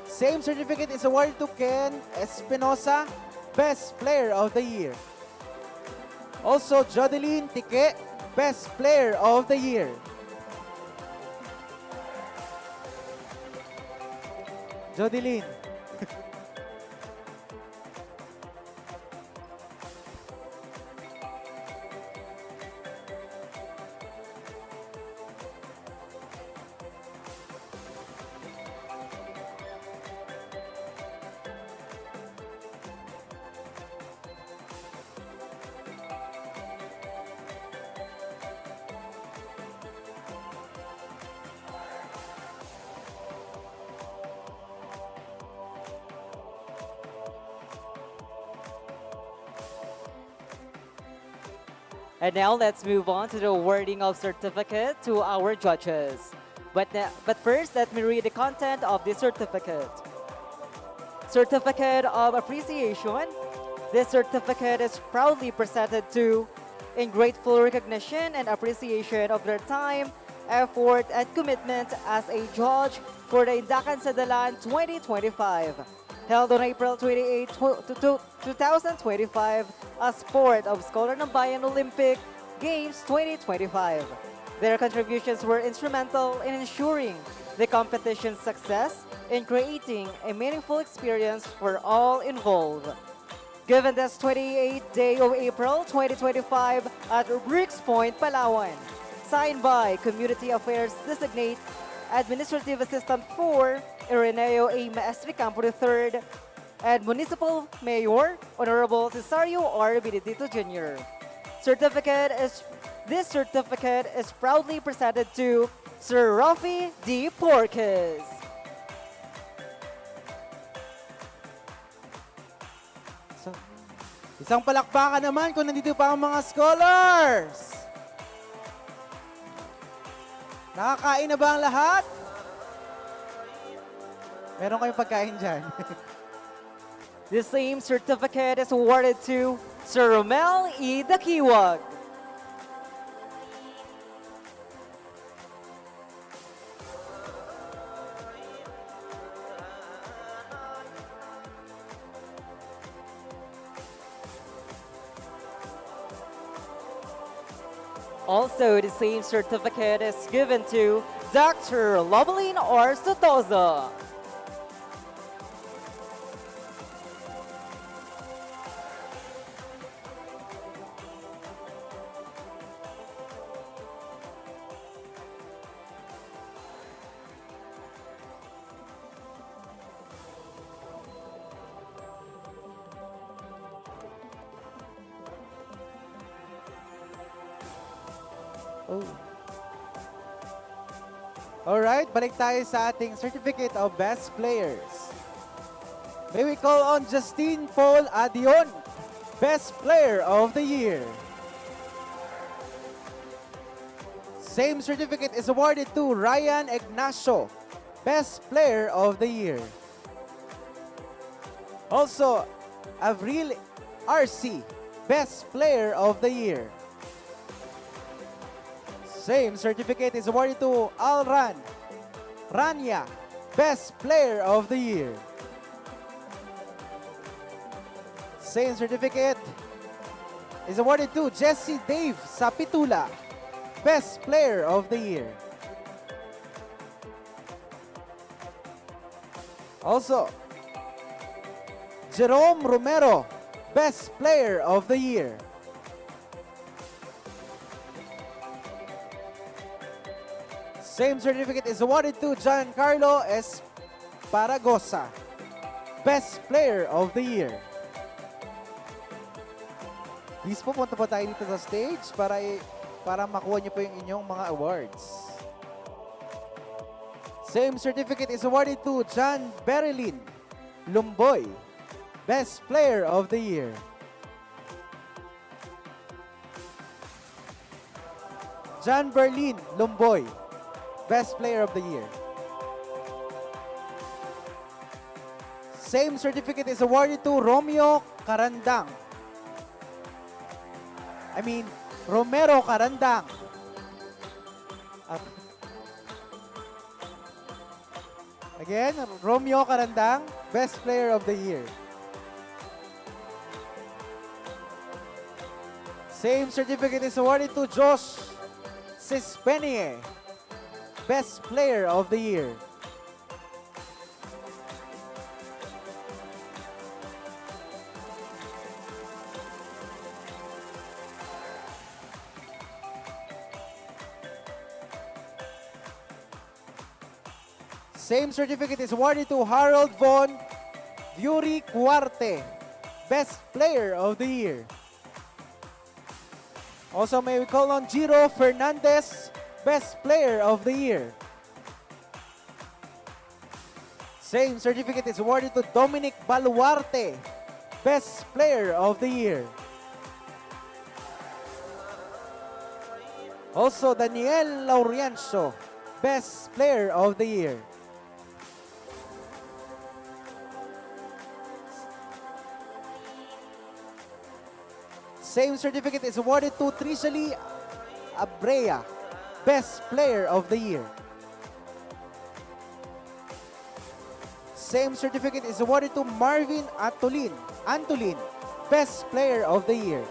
Speaker 1: Same certificate is awarded to Ken Espinosa, Best Player of the Year. Also, Jodeline Tique, Best Player of the Year. Jodeline.
Speaker 2: And now let's move on to the awarding of certificate to our judges. But first, let me read the content of the certificate. Certificate of Appreciation. This certificate is proudly presented to, in grateful recognition and appreciation of their time, effort, and commitment as a judge for the INDAKAN SA DALAN 2025, held on April 28, 2025 as part of Scholar ng Bayan Olympic Games 2025. Their contributions were instrumental in ensuring the competition's success in creating a meaningful experience for all involved. Given this 28th day of April 2025 at Bricks Point, Palawan, signed by Community Affairs Designate Administrative Assistant 4, Ireneo A. Maestricampo III, and Municipal Mayor, Honorable Cesario R. Benedito Jr. This certificate is proudly presented to Sir Rafi D. Porquez.
Speaker 1: Isang palakpakan naman kung nandito pa ang mga scholars. Nakakain na ba ang lahat? Meron kayong pagkain dyan.
Speaker 2: The same certificate is awarded to Sir Romel E. Dakiwag. Also, the same certificate is given to Dr. Loveline R. Sotoza.
Speaker 1: Oh. Alright, balik tayo sa ating Certificate of Best Players. May we call on Justine Paul Adion, Best Player of the Year. Same certificate is awarded to Ryan Ignacio, Best Player of the Year. Also, Avril RC, Best Player of the Year. Same certificate is awarded to Alran Rania, Best Player of the Year. Same certificate is awarded to Jesse Dave Sapitula, Best Player of the Year. Also, Jerome Romero, Best Player of the Year. Same certificate is awarded to Giancarlo Esparagosa, Best Player of the Year. Please po, punta po tayo dito sa stage para makuha niyo po yung inyong mga awards. Same certificate is awarded to John Berilyn Lumboy, Best Player of the Year. John Berlin Lumboy, Best Player of the Year. Same certificate is awarded to Romeo Carandang. Romero Carandang. Again, Romeo Carandang, Best Player of the Year. Same certificate is awarded to Josh Sispenie, Best Player of the Year. Same certificate is awarded to Harold Von Yuri Cuarte, Best Player of the Year. Also, may we call on Giro Fernandez, Best Player of the Year. Same certificate is awarded to Dominic Baluarte, Best Player of the Year. Also, Daniel Lauriencio, Best Player of the Year. Same certificate is awarded to Trishali Abrea, Best Player of the Year. Same certificate is awarded to Marvin Antolin, Best Player of the Year.